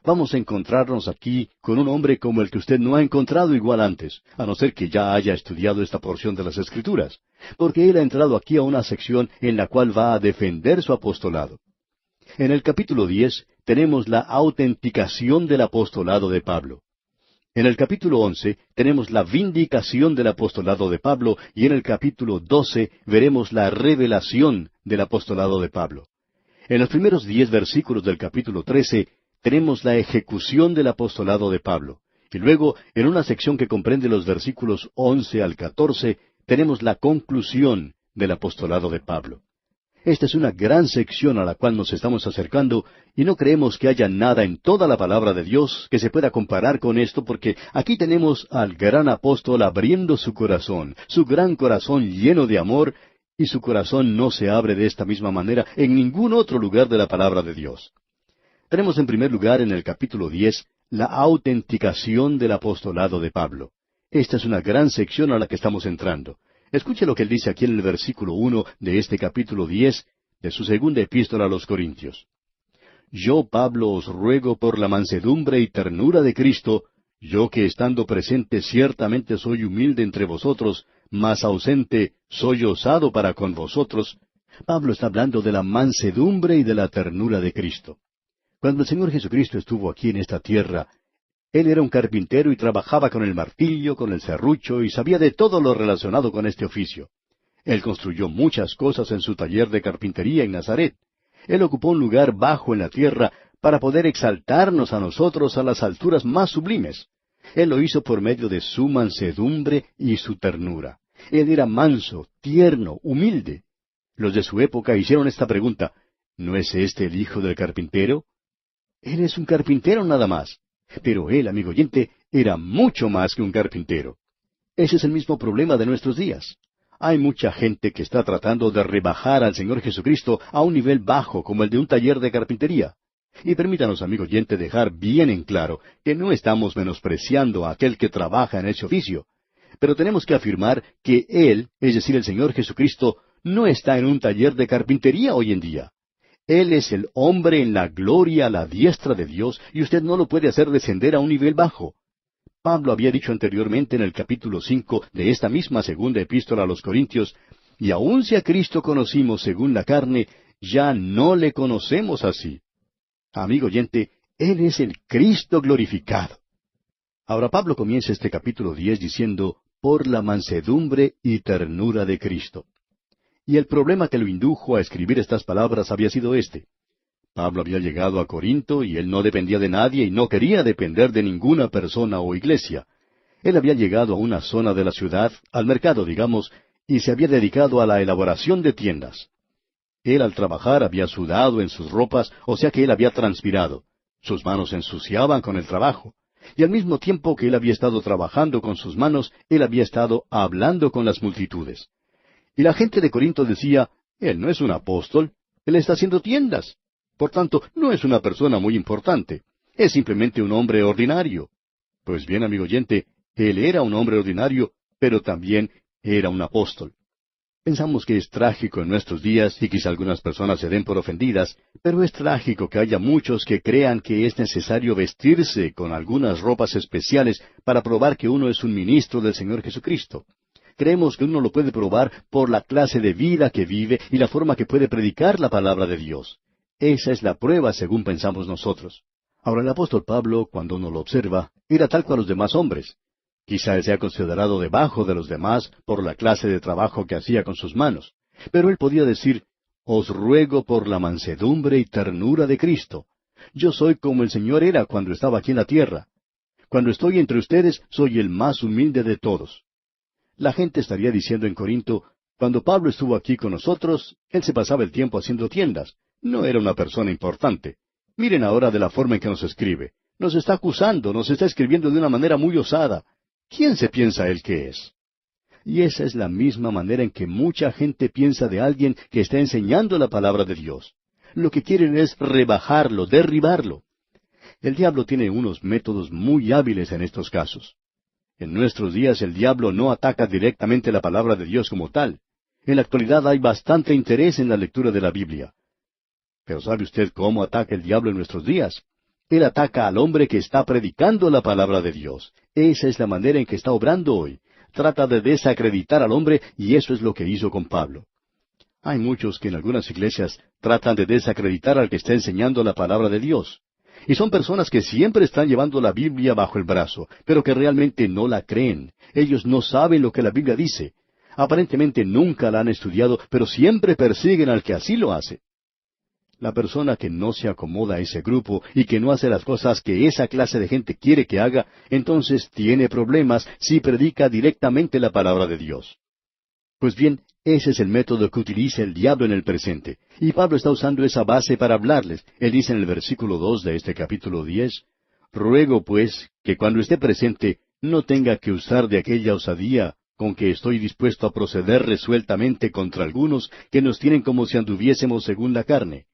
Vamos a encontrarnos aquí con un hombre como el que usted no ha encontrado igual antes, a no ser que ya haya estudiado esta porción de las Escrituras, porque él ha entrado aquí a una sección en la cual va a defender su apostolado. En el capítulo 10 tenemos la autenticación del apostolado de Pablo. En el capítulo 11 tenemos la vindicación del apostolado de Pablo y en el capítulo 12 veremos la revelación del apostolado de Pablo. En los primeros 10 versículos del capítulo 13 tenemos la ejecución del apostolado de Pablo. Y luego, en una sección que comprende los versículos 11 al 14, tenemos la conclusión del apostolado de Pablo. Esta es una gran sección a la cual nos estamos acercando y no creemos que haya nada en toda la palabra de Dios que se pueda comparar con esto porque aquí tenemos al gran apóstol abriendo su gran corazón lleno de amor, y su corazón no se abre de esta misma manera en ningún otro lugar de la palabra de Dios. Tenemos en primer lugar en el capítulo 10 la autenticación del apostolado de Pablo. Esta es una gran sección a la que estamos entrando. Escuche lo que él dice aquí en el versículo 1 de este capítulo 10 de su segunda epístola a los Corintios. Yo, Pablo, os ruego por la mansedumbre y ternura de Cristo, yo que estando presente ciertamente soy humilde entre vosotros, mas ausente soy osado para con vosotros. Pablo está hablando de la mansedumbre y de la ternura de Cristo. Cuando el Señor Jesucristo estuvo aquí en esta tierra, Él era un carpintero y trabajaba con el martillo, con el serrucho, y sabía de todo lo relacionado con este oficio. Él construyó muchas cosas en su taller de carpintería en Nazaret. Él ocupó un lugar bajo en la tierra para poder exaltarnos a nosotros a las alturas más sublimes. Él lo hizo por medio de su mansedumbre y su ternura. Él era manso, tierno, humilde. Los de su época hicieron esta pregunta: ¿no es este el hijo del carpintero? Él es un carpintero nada más. Pero él, amigo oyente, era mucho más que un carpintero. Ese es el mismo problema de nuestros días. Hay mucha gente que está tratando de rebajar al Señor Jesucristo a un nivel bajo como el de un taller de carpintería. Y permítanos, amigo oyente, dejar bien en claro que no estamos menospreciando a aquel que trabaja en ese oficio. Pero tenemos que afirmar que Él, es decir, el Señor Jesucristo, no está en un taller de carpintería hoy en día. Él es el hombre en la gloria a la diestra de Dios, y usted no lo puede hacer descender a un nivel bajo. Pablo había dicho anteriormente en el capítulo 5 de esta misma segunda epístola a los Corintios: y aun si a Cristo conocimos según la carne, ya no le conocemos así. Amigo oyente, Él es el Cristo glorificado. Ahora Pablo comienza este capítulo 10 diciendo: por la mansedumbre y ternura de Cristo. Y el problema que lo indujo a escribir estas palabras había sido este. Pablo había llegado a Corinto y él no dependía de nadie y no quería depender de ninguna persona o iglesia. Él había llegado a una zona de la ciudad, al mercado, digamos, y se había dedicado a la elaboración de tiendas. Él al trabajar había sudado en sus ropas, o sea que él había transpirado. Sus manos se ensuciaban con el trabajo. Y al mismo tiempo que él había estado trabajando con sus manos, él había estado hablando con las multitudes. Y la gente de Corinto decía: él no es un apóstol, él está haciendo tiendas. Por tanto, no es una persona muy importante. Es simplemente un hombre ordinario. Pues bien, amigo oyente, él era un hombre ordinario, pero también era un apóstol. Pensamos que es trágico en nuestros días, y quizá algunas personas se den por ofendidas, pero es trágico que haya muchos que crean que es necesario vestirse con algunas ropas especiales para probar que uno es un ministro del Señor Jesucristo. Creemos que uno lo puede probar por la clase de vida que vive y la forma que puede predicar la palabra de Dios. Esa es la prueba según pensamos nosotros. Ahora el apóstol Pablo, cuando uno lo observa, era tal cual los demás hombres. Quizá él sea considerado debajo de los demás por la clase de trabajo que hacía con sus manos. Pero él podía decir: os ruego por la mansedumbre y ternura de Cristo. Yo soy como el Señor era cuando estaba aquí en la tierra. Cuando estoy entre ustedes, soy el más humilde de todos. La gente estaría diciendo en Corinto: cuando Pablo estuvo aquí con nosotros, él se pasaba el tiempo haciendo tiendas. No era una persona importante. Miren ahora de la forma en que nos escribe. Nos está acusando, nos está escribiendo de una manera muy osada. ¿Quién se piensa él que es? Y esa es la misma manera en que mucha gente piensa de alguien que está enseñando la palabra de Dios. Lo que quieren es rebajarlo, derribarlo. El diablo tiene unos métodos muy hábiles en estos casos. En nuestros días el diablo no ataca directamente la palabra de Dios como tal. En la actualidad hay bastante interés en la lectura de la Biblia. Pero ¿sabe usted cómo ataca el diablo en nuestros días? Él ataca al hombre que está predicando la palabra de Dios. Esa es la manera en que está obrando hoy. Trata de desacreditar al hombre, y eso es lo que hizo con Pablo. Hay muchos que en algunas iglesias tratan de desacreditar al que está enseñando la palabra de Dios. Y son personas que siempre están llevando la Biblia bajo el brazo, pero que realmente no la creen. Ellos no saben lo que la Biblia dice. Aparentemente nunca la han estudiado, pero siempre persiguen al que así lo hace. La persona que no se acomoda a ese grupo y que no hace las cosas que esa clase de gente quiere que haga, entonces tiene problemas si predica directamente la palabra de Dios. Pues bien, ese es el método que utiliza el diablo en el presente. Y Pablo está usando esa base para hablarles. Él dice en el versículo 2 de este capítulo 10, «Ruego, pues, que cuando esté presente no tenga que usar de aquella osadía con que estoy dispuesto a proceder resueltamente contra algunos que nos tienen como si anduviésemos según la carne».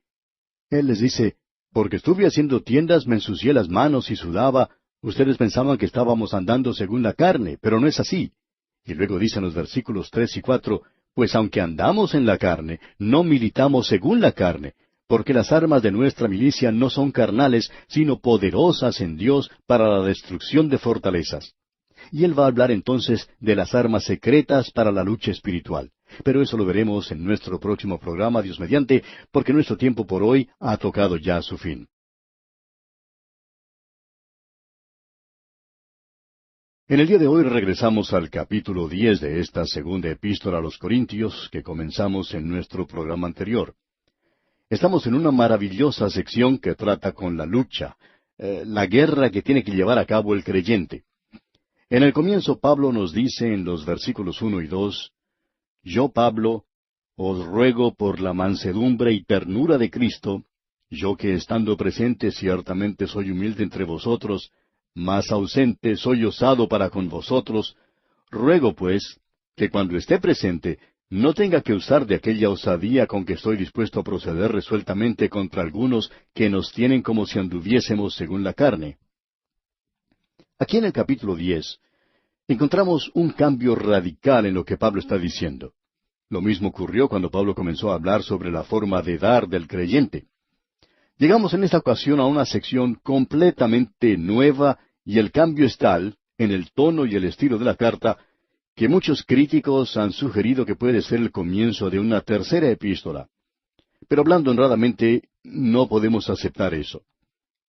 Él les dice, «Porque estuve haciendo tiendas, me ensucié las manos y sudaba. Ustedes pensaban que estábamos andando según la carne, pero no es así». Y luego dice en los versículos 3 y 4, «Pues aunque andamos en la carne, no militamos según la carne, porque las armas de nuestra milicia no son carnales, sino poderosas en Dios para la destrucción de fortalezas». Y él va a hablar entonces de las armas secretas para la lucha espiritual. Pero eso lo veremos en nuestro próximo programa, Dios mediante, porque nuestro tiempo por hoy ha tocado ya su fin. En el día de hoy regresamos al capítulo 10 de esta segunda epístola a los Corintios que comenzamos en nuestro programa anterior. Estamos en una maravillosa sección que trata con la lucha, la guerra que tiene que llevar a cabo el creyente. En el comienzo Pablo nos dice en los versículos 1 y 2, «Yo, Pablo, os ruego por la mansedumbre y ternura de Cristo, yo que estando presente ciertamente soy humilde entre vosotros, mas ausente soy osado para con vosotros, ruego pues, que cuando esté presente, no tenga que usar de aquella osadía con que estoy dispuesto a proceder resueltamente contra algunos que nos tienen como si anduviésemos según la carne». Aquí en el capítulo 10 encontramos un cambio radical en lo que Pablo está diciendo. Lo mismo ocurrió cuando Pablo comenzó a hablar sobre la forma de dar del creyente. Llegamos en esta ocasión a una sección completamente nueva y el cambio es tal, en el tono y el estilo de la carta, que muchos críticos han sugerido que puede ser el comienzo de una tercera epístola. Pero hablando honradamente, no podemos aceptar eso.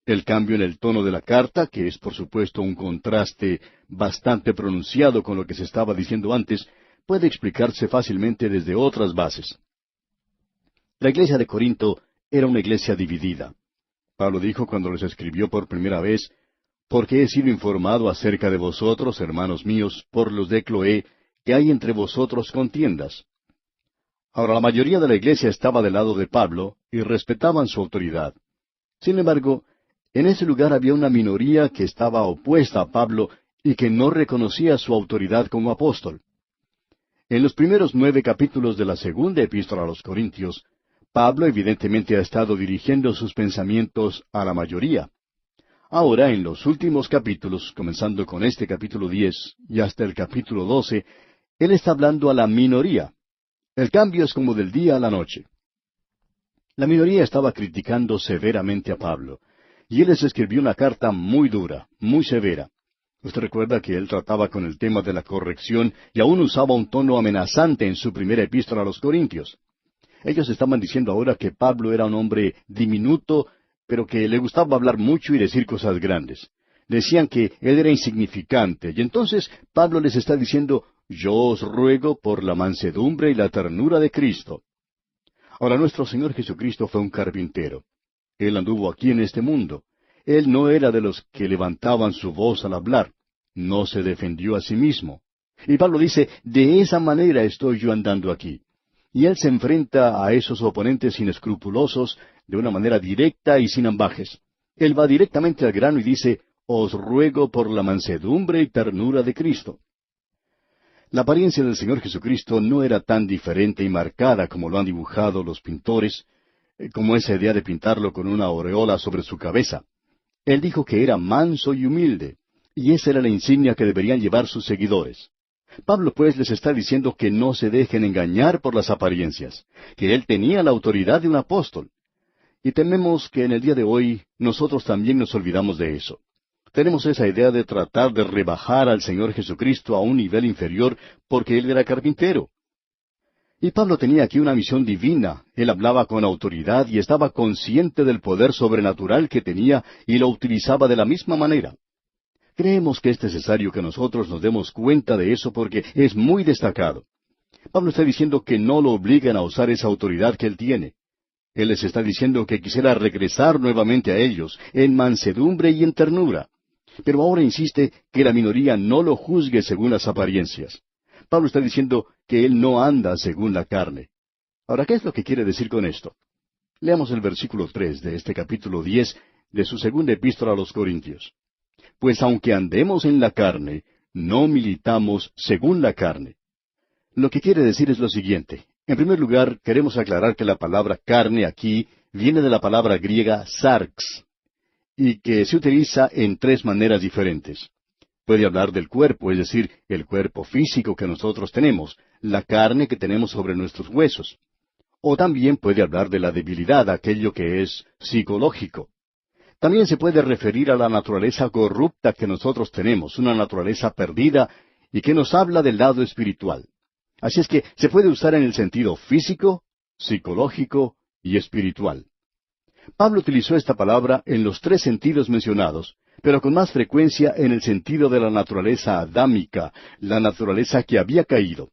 El cambio en el tono de la carta, que es por supuesto un contraste bastante pronunciado con lo que se estaba diciendo antes, puede explicarse fácilmente desde otras bases. La iglesia de Corinto era una iglesia dividida. Pablo dijo cuando les escribió por primera vez, «Porque he sido informado acerca de vosotros, hermanos míos, por los de Cloé, que hay entre vosotros contiendas». Ahora, la mayoría de la iglesia estaba del lado de Pablo y respetaban su autoridad. Sin embargo, en ese lugar había una minoría que estaba opuesta a Pablo y que no reconocía su autoridad como apóstol. En los primeros 9 capítulos de la segunda epístola a los Corintios, Pablo evidentemente ha estado dirigiendo sus pensamientos a la mayoría. Ahora, en los últimos capítulos, comenzando con este capítulo 10 y hasta el capítulo 12, él está hablando a la minoría. El cambio es como del día a la noche. La minoría estaba criticando severamente a Pablo, y él les escribió una carta muy dura, muy severa. Usted recuerda que él trataba con el tema de la corrección y aún usaba un tono amenazante en su primera epístola a los Corintios. Ellos estaban diciendo ahora que Pablo era un hombre diminuto, pero que le gustaba hablar mucho y decir cosas grandes. Decían que él era insignificante, y entonces Pablo les está diciendo, «Yo os ruego por la mansedumbre y la ternura de Cristo». Ahora, nuestro Señor Jesucristo fue un carpintero. Él anduvo aquí en este mundo. Él no era de los que levantaban su voz al hablar. No se defendió a sí mismo. Y Pablo dice, «De esa manera estoy yo andando aquí». Y él se enfrenta a esos oponentes inescrupulosos de una manera directa y sin ambajes. Él va directamente al grano y dice, «Os ruego por la mansedumbre y ternura de Cristo». La apariencia del Señor Jesucristo no era tan diferente y marcada como lo han dibujado los pintores, como esa idea de pintarlo con una aureola sobre su cabeza. Él dijo que era manso y humilde, y esa era la insignia que deberían llevar sus seguidores. Pablo pues les está diciendo que no se dejen engañar por las apariencias, que él tenía la autoridad de un apóstol. Y tememos que en el día de hoy nosotros también nos olvidamos de eso. Tenemos esa idea de tratar de rebajar al Señor Jesucristo a un nivel inferior porque Él era carpintero. Y Pablo tenía aquí una misión divina. Él hablaba con autoridad y estaba consciente del poder sobrenatural que tenía y lo utilizaba de la misma manera. Creemos que es necesario que nosotros nos demos cuenta de eso porque es muy destacado. Pablo está diciendo que no lo obliguen a usar esa autoridad que él tiene. Él les está diciendo que quisiera regresar nuevamente a ellos, en mansedumbre y en ternura. Pero ahora insiste que la minoría no lo juzgue según las apariencias. Pablo está diciendo que él no anda según la carne. Ahora, ¿qué es lo que quiere decir con esto? Leamos el versículo 3 de este capítulo 10 de su segunda epístola a los Corintios. Pues aunque andemos en la carne, no militamos según la carne. Lo que quiere decir es lo siguiente. En primer lugar, queremos aclarar que la palabra carne aquí viene de la palabra griega sarx, y que se utiliza en tres maneras diferentes. Puede hablar del cuerpo, es decir, el cuerpo físico que nosotros tenemos, la carne que tenemos sobre nuestros huesos. O también puede hablar de la debilidad, aquello que es psicológico. También se puede referir a la naturaleza corrupta que nosotros tenemos, una naturaleza perdida, y que nos habla del lado espiritual. Así es que se puede usar en el sentido físico, psicológico y espiritual. Pablo utilizó esta palabra en los tres sentidos mencionados, pero con más frecuencia en el sentido de la naturaleza adámica, la naturaleza que había caído.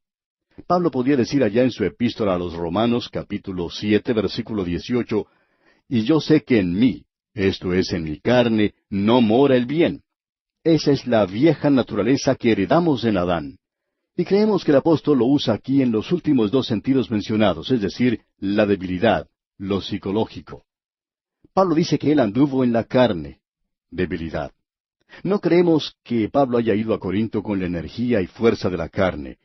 Pablo podía decir allá en su epístola a los Romanos, capítulo 7, versículo 18, «Y yo sé que en mí, esto es, en mi carne, no mora el bien». Esa es la vieja naturaleza que heredamos en Adán. Y creemos que el apóstol lo usa aquí en los últimos dos sentidos mencionados, es decir, la debilidad, lo psicológico. Pablo dice que él anduvo en la carne, debilidad. No creemos que Pablo haya ido a Corinto con la energía y fuerza de la carne.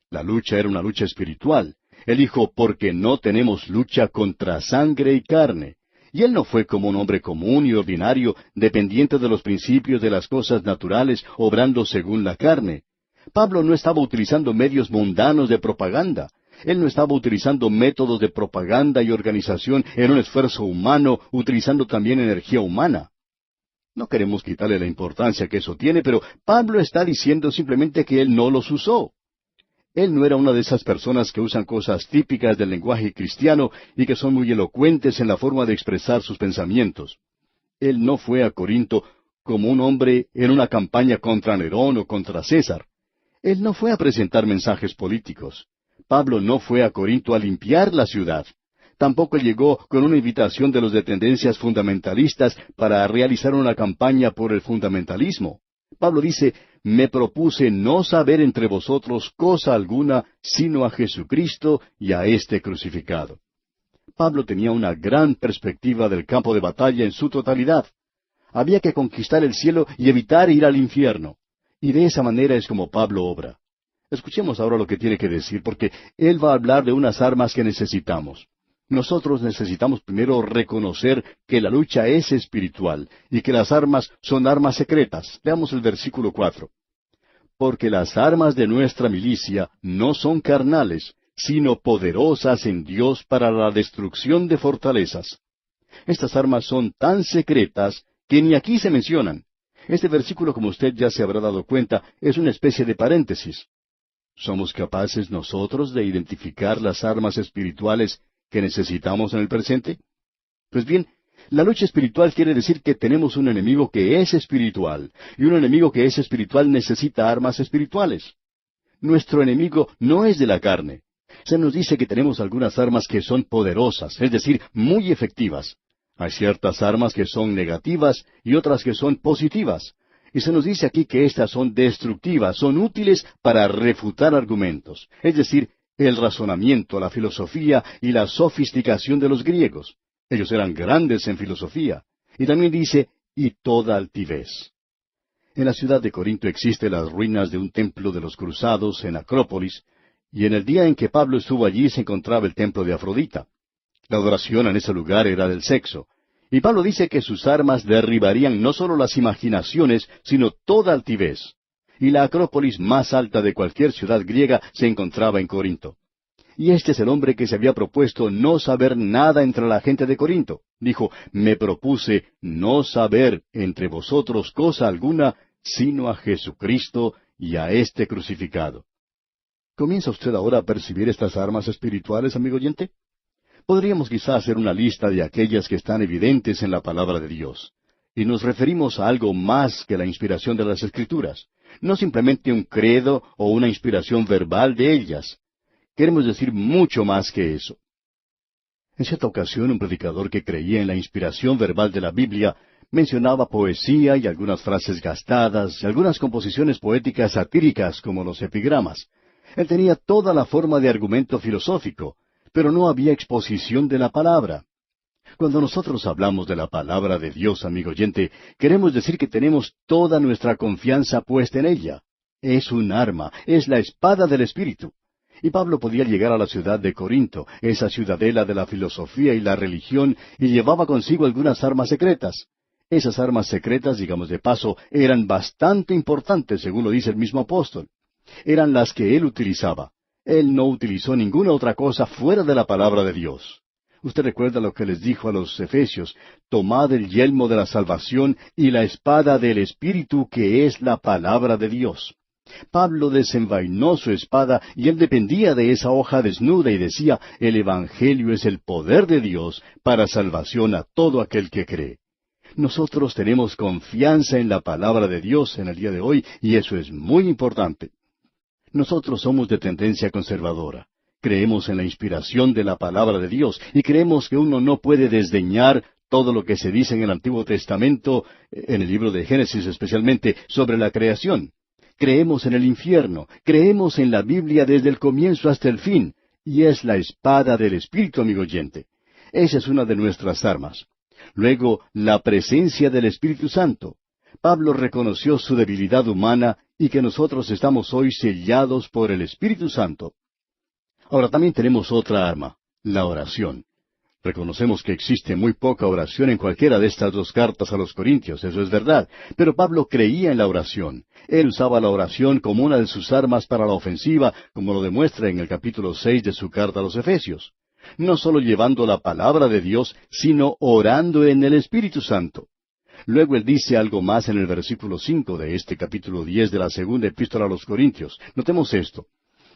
La lucha era una lucha espiritual. Él dijo, porque no tenemos lucha contra sangre y carne. Y él no fue como un hombre común y ordinario, dependiente de los principios de las cosas naturales, obrando según la carne. Pablo no estaba utilizando medios mundanos de propaganda. Él no estaba utilizando métodos de propaganda y organización en un esfuerzo humano, utilizando también energía humana. No queremos quitarle la importancia que eso tiene, pero Pablo está diciendo simplemente que él no los usó. Él no era una de esas personas que usan cosas típicas del lenguaje cristiano y que son muy elocuentes en la forma de expresar sus pensamientos. Él no fue a Corinto como un hombre en una campaña contra Nerón o contra César. Él no fue a presentar mensajes políticos. Pablo no fue a Corinto a limpiar la ciudad. Tampoco llegó con una invitación de los de tendencias fundamentalistas para realizar una campaña por el fundamentalismo. Pablo dice, me propuse no saber entre vosotros cosa alguna, sino a Jesucristo y a este crucificado. Pablo tenía una gran perspectiva del campo de batalla en su totalidad. Había que conquistar el cielo y evitar ir al infierno. Y de esa manera es como Pablo obra. Escuchemos ahora lo que tiene que decir, porque él va a hablar de unas armas que necesitamos. Nosotros necesitamos primero reconocer que la lucha es espiritual y que las armas son armas secretas. Veamos el versículo 4. Porque las armas de nuestra milicia no son carnales, sino poderosas en Dios para la destrucción de fortalezas. Estas armas son tan secretas que ni aquí se mencionan. Este versículo, como usted ya se habrá dado cuenta, es una especie de paréntesis. ¿Somos capaces nosotros de identificar las armas espirituales que necesitamos en el presente? Pues bien, la lucha espiritual quiere decir que tenemos un enemigo que es espiritual, y un enemigo que es espiritual necesita armas espirituales. Nuestro enemigo no es de la carne. Se nos dice que tenemos algunas armas que son poderosas, es decir, muy efectivas. Hay ciertas armas que son negativas y otras que son positivas. Y se nos dice aquí que estas son destructivas, son útiles para refutar argumentos, es decir, el razonamiento, la filosofía y la sofisticación de los griegos. Ellos eran grandes en filosofía. Y también dice, y toda altivez. En la ciudad de Corinto existen las ruinas de un templo de los cruzados en Acrópolis, y en el día en que Pablo estuvo allí se encontraba el templo de Afrodita. La adoración en ese lugar era del sexo, Y Pablo dice que sus armas derribarían no solo las imaginaciones, sino toda altivez. Y la acrópolis más alta de cualquier ciudad griega se encontraba en Corinto. Y este es el hombre que se había propuesto no saber nada entre la gente de Corinto. Dijo, me propuse no saber entre vosotros cosa alguna, sino a Jesucristo y a este crucificado. ¿Comienza usted ahora a percibir estas armas espirituales, amigo oyente? Podríamos quizá hacer una lista de aquellas que están evidentes en la palabra de Dios. Y nos referimos a algo más que la inspiración de las Escrituras. No simplemente un credo o una inspiración verbal de ellas. Queremos decir mucho más que eso. En cierta ocasión, un predicador que creía en la inspiración verbal de la Biblia mencionaba poesía y algunas frases gastadas y algunas composiciones poéticas satíricas como los epigramas. Él tenía toda la forma de argumento filosófico, pero no había exposición de la palabra. Cuando nosotros hablamos de la palabra de Dios, amigo oyente, queremos decir que tenemos toda nuestra confianza puesta en ella. Es un arma, es la espada del Espíritu. Y Pablo podía llegar a la ciudad de Corinto, esa ciudadela de la filosofía y la religión, y llevaba consigo algunas armas secretas. Esas armas secretas, digamos de paso, eran bastante importantes, según lo dice el mismo apóstol. Eran las que él utilizaba. Él no utilizó ninguna otra cosa fuera de la palabra de Dios. Usted recuerda lo que les dijo a los efesios, tomad el yelmo de la salvación y la espada del Espíritu, que es la palabra de Dios. Pablo desenvainó su espada y él dependía de esa hoja desnuda y decía, el Evangelio es el poder de Dios para salvación a todo aquel que cree. Nosotros tenemos confianza en la palabra de Dios en el día de hoy y eso es muy importante. Nosotros somos de tendencia conservadora. Creemos en la inspiración de la palabra de Dios y creemos que uno no puede desdeñar todo lo que se dice en el Antiguo Testamento, en el libro de Génesis especialmente, sobre la creación. Creemos en el infierno, creemos en la Biblia desde el comienzo hasta el fin, y es la espada del Espíritu, amigo oyente. Esa es una de nuestras armas. Luego, la presencia del Espíritu Santo. Pablo reconoció su debilidad humana y que nosotros estamos hoy sellados por el Espíritu Santo. Ahora también tenemos otra arma, la oración. Reconocemos que existe muy poca oración en cualquiera de estas dos cartas a los Corintios, eso es verdad, pero Pablo creía en la oración. Él usaba la oración como una de sus armas para la ofensiva, como lo demuestra en el capítulo 6 de su carta a los Efesios. No solo llevando la palabra de Dios, sino orando en el Espíritu Santo. Luego él dice algo más en el versículo 5 de este capítulo 10 de la segunda epístola a los Corintios. Notemos esto.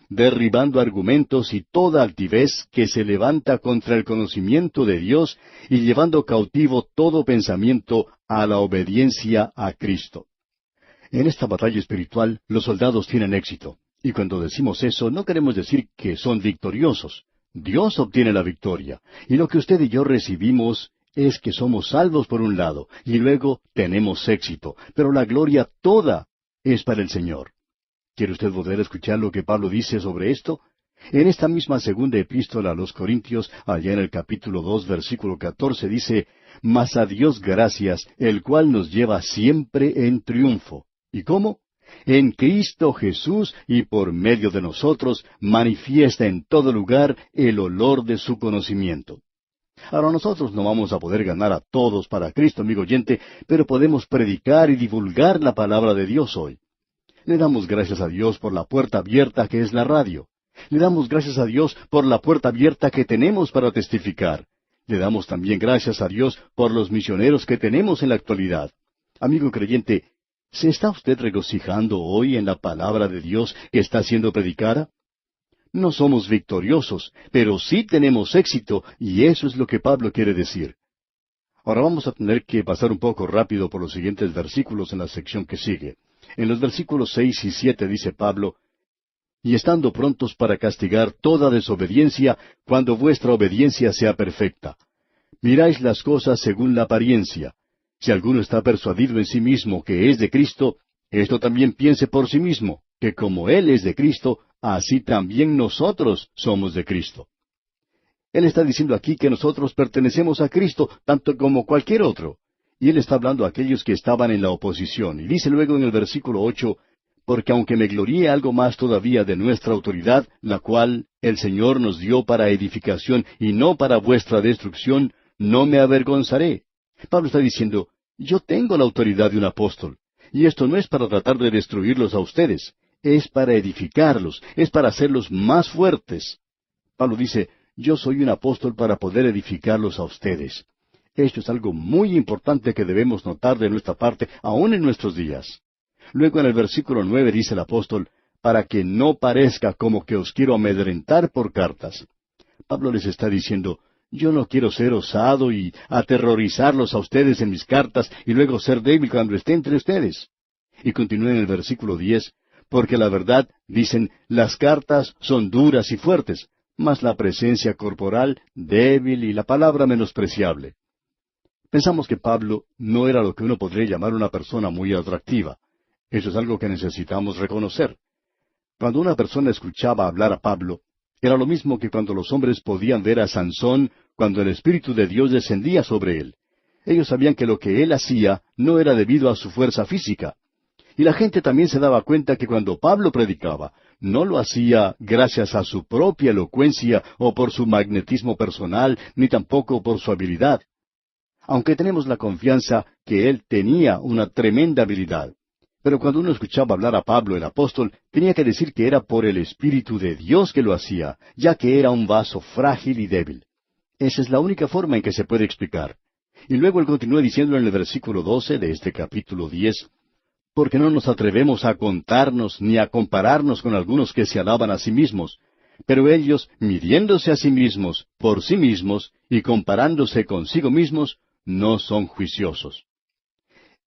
Derribando argumentos y toda altivez que se levanta contra el conocimiento de Dios y llevando cautivo todo pensamiento a la obediencia a Cristo. En esta batalla espiritual los soldados tienen éxito. Y cuando decimos eso, no queremos decir que son victoriosos. Dios obtiene la victoria. Y lo que usted y yo recibimos es que somos salvos por un lado, y luego tenemos éxito. Pero la gloria toda es para el Señor. ¿Quiere usted volver a escuchar lo que Pablo dice sobre esto? En esta misma segunda epístola a los Corintios, allá en el capítulo 2, versículo 14, dice, Mas a Dios gracias, el cual nos lleva siempre en triunfo. ¿Y cómo? En Cristo Jesús y por medio de nosotros manifiesta en todo lugar el olor de su conocimiento. Ahora nosotros no vamos a poder ganar a todos para Cristo, amigo oyente, pero podemos predicar y divulgar la palabra de Dios hoy. Le damos gracias a Dios por la puerta abierta que es la radio. Le damos gracias a Dios por la puerta abierta que tenemos para testificar. Le damos también gracias a Dios por los misioneros que tenemos en la actualidad. Amigo creyente, ¿se está usted regocijando hoy en la palabra de Dios que está siendo predicada? No somos victoriosos, pero sí tenemos éxito, y eso es lo que Pablo quiere decir. Ahora vamos a tener que pasar un poco rápido por los siguientes versículos en la sección que sigue. En los versículos 6 y 7 dice Pablo, Y estando prontos para castigar toda desobediencia, cuando vuestra obediencia sea perfecta. Miráis las cosas según la apariencia. Si alguno está persuadido en sí mismo que es de Cristo, esto también piense por sí mismo, que como Él es de Cristo, así también nosotros somos de Cristo. Él está diciendo aquí que nosotros pertenecemos a Cristo, tanto como cualquier otro. Y él está hablando a aquellos que estaban en la oposición. Y dice luego en el versículo 8, Porque aunque me gloríe algo más todavía de nuestra autoridad, la cual el Señor nos dio para edificación y no para vuestra destrucción, no me avergonzaré, Pablo está diciendo, yo tengo la autoridad de un apóstol, y esto no es para tratar de destruirlos a ustedes, es para edificarlos, es para hacerlos más fuertes. Pablo dice, yo soy un apóstol para poder edificarlos a ustedes. Esto es algo muy importante que debemos notar de nuestra parte, aún en nuestros días. Luego en el versículo 9 dice el apóstol, para que no parezca como que os quiero amedrentar por cartas. Pablo les está diciendo, yo no quiero ser osado y aterrorizarlos a ustedes en mis cartas y luego ser débil cuando esté entre ustedes. Y continúa en el versículo 10, porque la verdad, dicen, las cartas son duras y fuertes, mas la presencia corporal débil y la palabra menospreciable. Pensamos que Pablo no era lo que uno podría llamar una persona muy atractiva. Eso es algo que necesitamos reconocer. Cuando una persona escuchaba hablar a Pablo, era lo mismo que cuando los hombres podían ver a Sansón cuando el Espíritu de Dios descendía sobre él. Ellos sabían que lo que él hacía no era debido a su fuerza física. Y la gente también se daba cuenta que cuando Pablo predicaba, no lo hacía gracias a su propia elocuencia o por su magnetismo personal, ni tampoco por su habilidad. Aunque tenemos la confianza que él tenía una tremenda habilidad. Pero cuando uno escuchaba hablar a Pablo el apóstol, tenía que decir que era por el Espíritu de Dios que lo hacía, ya que era un vaso frágil y débil. Esa es la única forma en que se puede explicar. Y luego él continúa diciendo en el versículo 12 de este capítulo 10, porque no nos atrevemos a contarnos ni a compararnos con algunos que se alaban a sí mismos, pero ellos, midiéndose a sí mismos, por sí mismos, y comparándose consigo mismos, no son juiciosos.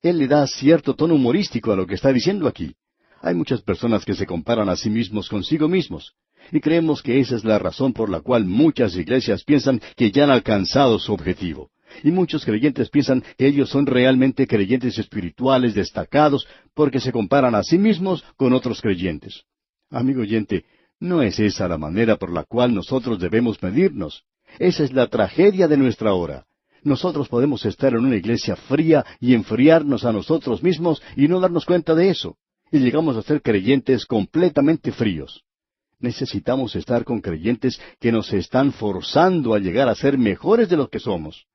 Él le da cierto tono humorístico a lo que está diciendo aquí. Hay muchas personas que se comparan a sí mismos consigo mismos, y creemos que esa es la razón por la cual muchas iglesias piensan que ya han alcanzado su objetivo. Y muchos creyentes piensan que ellos son realmente creyentes espirituales destacados porque se comparan a sí mismos con otros creyentes. Amigo oyente, no es esa la manera por la cual nosotros debemos medirnos. Esa es la tragedia de nuestra hora. Nosotros podemos estar en una iglesia fría y enfriarnos a nosotros mismos y no darnos cuenta de eso. Y llegamos a ser creyentes completamente fríos. Necesitamos estar con creyentes que nos están forzando a llegar a ser mejores de lo que somos.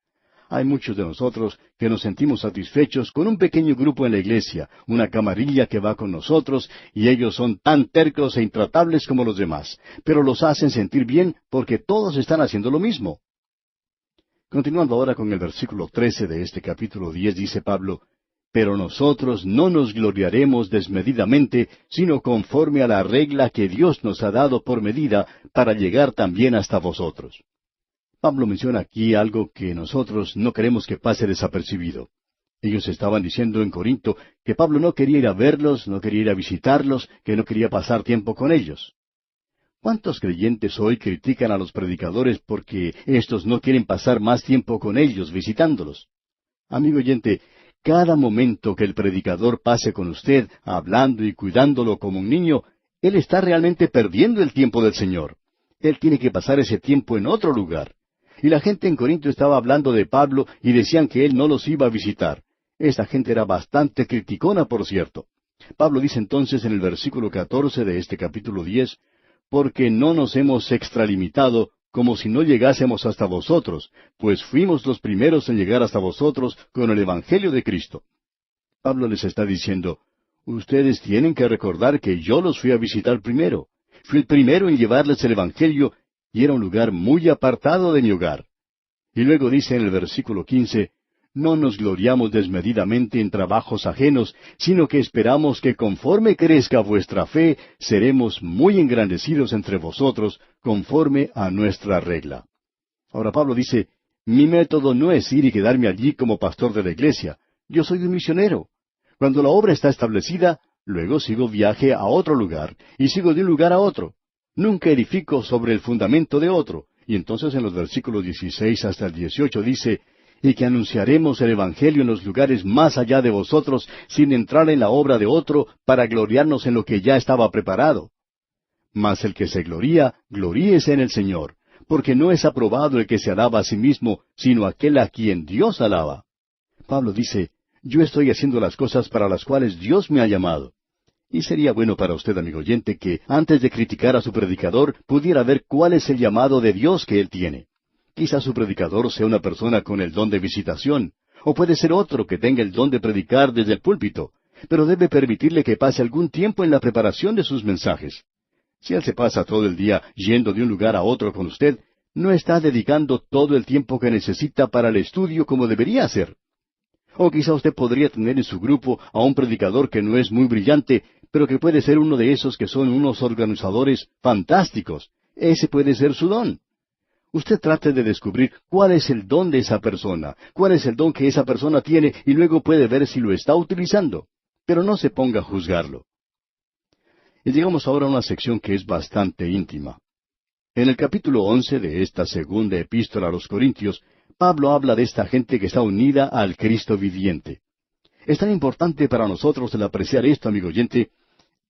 Hay muchos de nosotros que nos sentimos satisfechos con un pequeño grupo en la iglesia, una camarilla que va con nosotros, y ellos son tan tercos e intratables como los demás, pero los hacen sentir bien porque todos están haciendo lo mismo. Continuando ahora con el versículo 13 de este capítulo 10, dice Pablo, pero nosotros no nos gloriaremos desmedidamente, sino conforme a la regla que Dios nos ha dado por medida para llegar también hasta vosotros. Pablo menciona aquí algo que nosotros no queremos que pase desapercibido. Ellos estaban diciendo en Corinto que Pablo no quería ir a verlos, no quería ir a visitarlos, que no quería pasar tiempo con ellos. ¿Cuántos creyentes hoy critican a los predicadores porque éstos no quieren pasar más tiempo con ellos visitándolos? Amigo oyente, cada momento que el predicador pase con usted, hablando y cuidándolo como un niño, él está realmente perdiendo el tiempo del Señor. Él tiene que pasar ese tiempo en otro lugar. Y la gente en Corinto estaba hablando de Pablo y decían que él no los iba a visitar. Esta gente era bastante criticona, por cierto. Pablo dice entonces en el versículo 14 de este capítulo 10, porque no nos hemos extralimitado como si no llegásemos hasta vosotros, pues fuimos los primeros en llegar hasta vosotros con el Evangelio de Cristo. Pablo les está diciendo, ustedes tienen que recordar que yo los fui a visitar primero. Fui el primero en llevarles el Evangelio, y era un lugar muy apartado de mi hogar. Y luego dice en el versículo 15, no nos gloriamos desmedidamente en trabajos ajenos, sino que esperamos que conforme crezca vuestra fe, seremos muy engrandecidos entre vosotros, conforme a nuestra regla. Ahora Pablo dice, mi método no es ir y quedarme allí como pastor de la iglesia. Yo soy un misionero. Cuando la obra está establecida, luego sigo viaje a otro lugar, y sigo de un lugar a otro. Nunca edifico sobre el fundamento de otro. Y entonces en los versículos 16 hasta el 18 dice, y que anunciaremos el Evangelio en los lugares más allá de vosotros, sin entrar en la obra de otro, para gloriarnos en lo que ya estaba preparado. Mas el que se gloría, gloríese en el Señor, porque no es aprobado el que se alaba a sí mismo, sino aquel a quien Dios alaba. Pablo dice, yo estoy haciendo las cosas para las cuales Dios me ha llamado. Y sería bueno para usted, amigo oyente, que antes de criticar a su predicador, pudiera ver cuál es el llamado de Dios que él tiene. Quizá su predicador sea una persona con el don de visitación, O puede ser otro que tenga el don de predicar desde el púlpito, pero debe permitirle que pase algún tiempo en la preparación de sus mensajes. Si él se pasa todo el día yendo de un lugar a otro con usted, no está dedicando todo el tiempo que necesita para el estudio como debería hacer. O quizá usted podría tener en su grupo a un predicador que no es muy brillante, pero que puede ser uno de esos que son unos organizadores fantásticos. Ese puede ser su don. Usted trate de descubrir cuál es el don de esa persona, cuál es el don que esa persona tiene, y luego puede ver si lo está utilizando. Pero no se ponga a juzgarlo. Y llegamos ahora a una sección que es bastante íntima. En el capítulo 11 de esta segunda epístola a los Corintios, Pablo habla de esta gente que está unida al Cristo viviente. Es tan importante para nosotros el apreciar esto, amigo oyente.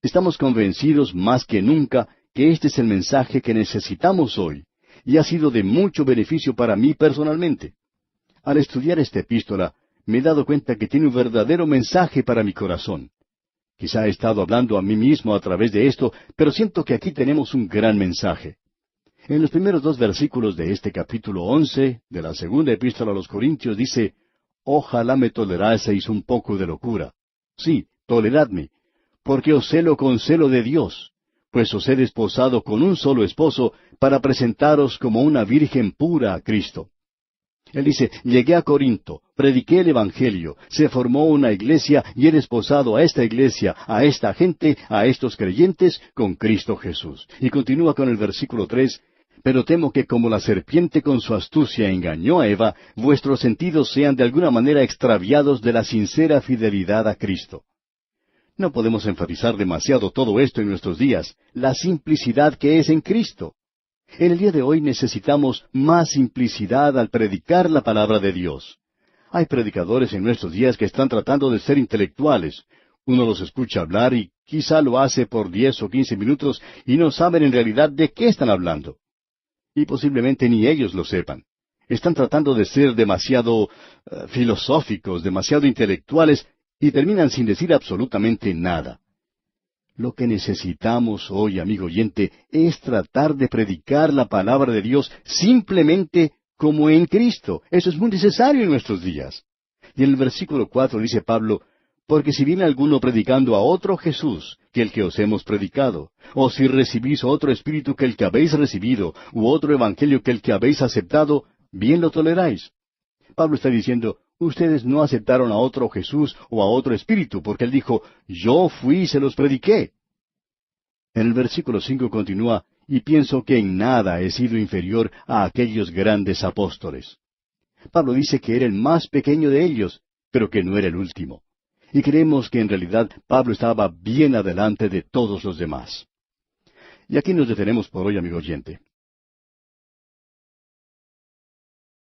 Estamos convencidos más que nunca que este es el mensaje que necesitamos hoy, y ha sido de mucho beneficio para mí personalmente. Al estudiar esta epístola, me he dado cuenta que tiene un verdadero mensaje para mi corazón. Quizá he estado hablando a mí mismo a través de esto, pero siento que aquí tenemos un gran mensaje. En los primeros 2 versículos de este capítulo 11 de la segunda epístola a los Corintios dice, «Ojalá me toleraseis un poco de locura. Sí, toleradme, porque os celo con celo de Dios, pues os he desposado con un solo esposo para presentaros como una virgen pura a Cristo». Él dice, llegué a Corinto, prediqué el Evangelio, se formó una iglesia y he desposado a esta iglesia, a esta gente, a estos creyentes, con Cristo Jesús. Y continúa con el versículo 3, pero temo que como la serpiente con su astucia engañó a Eva, vuestros sentidos sean de alguna manera extraviados de la sincera fidelidad a Cristo. No podemos enfatizar demasiado todo esto en nuestros días, la simplicidad que es en Cristo. En el día de hoy necesitamos más simplicidad al predicar la palabra de Dios. Hay predicadores en nuestros días que están tratando de ser intelectuales. Uno los escucha hablar y quizá lo hace por 10 o 15 minutos y no saben en realidad de qué están hablando. Y posiblemente ni ellos lo sepan. Están tratando de ser demasiado filosóficos, demasiado intelectuales y terminan sin decir absolutamente nada. Lo que necesitamos hoy, amigo oyente, es tratar de predicar la palabra de Dios simplemente como en Cristo. Eso es muy necesario en nuestros días. Y en el versículo 4 dice Pablo, «Porque si viene alguno predicando a otro Jesús que el que os hemos predicado, o si recibís otro espíritu que el que habéis recibido, u otro evangelio que el que habéis aceptado, bien lo toleráis». Pablo está diciendo, ustedes no aceptaron a otro Jesús o a otro espíritu, porque él dijo, «Yo fui y se los prediqué». En el versículo 5 continúa, «Y pienso que en nada he sido inferior a aquellos grandes apóstoles». Pablo dice que era el más pequeño de ellos, pero que no era el último. Y creemos que en realidad Pablo estaba bien adelante de todos los demás. Y aquí nos detenemos por hoy, amigo oyente.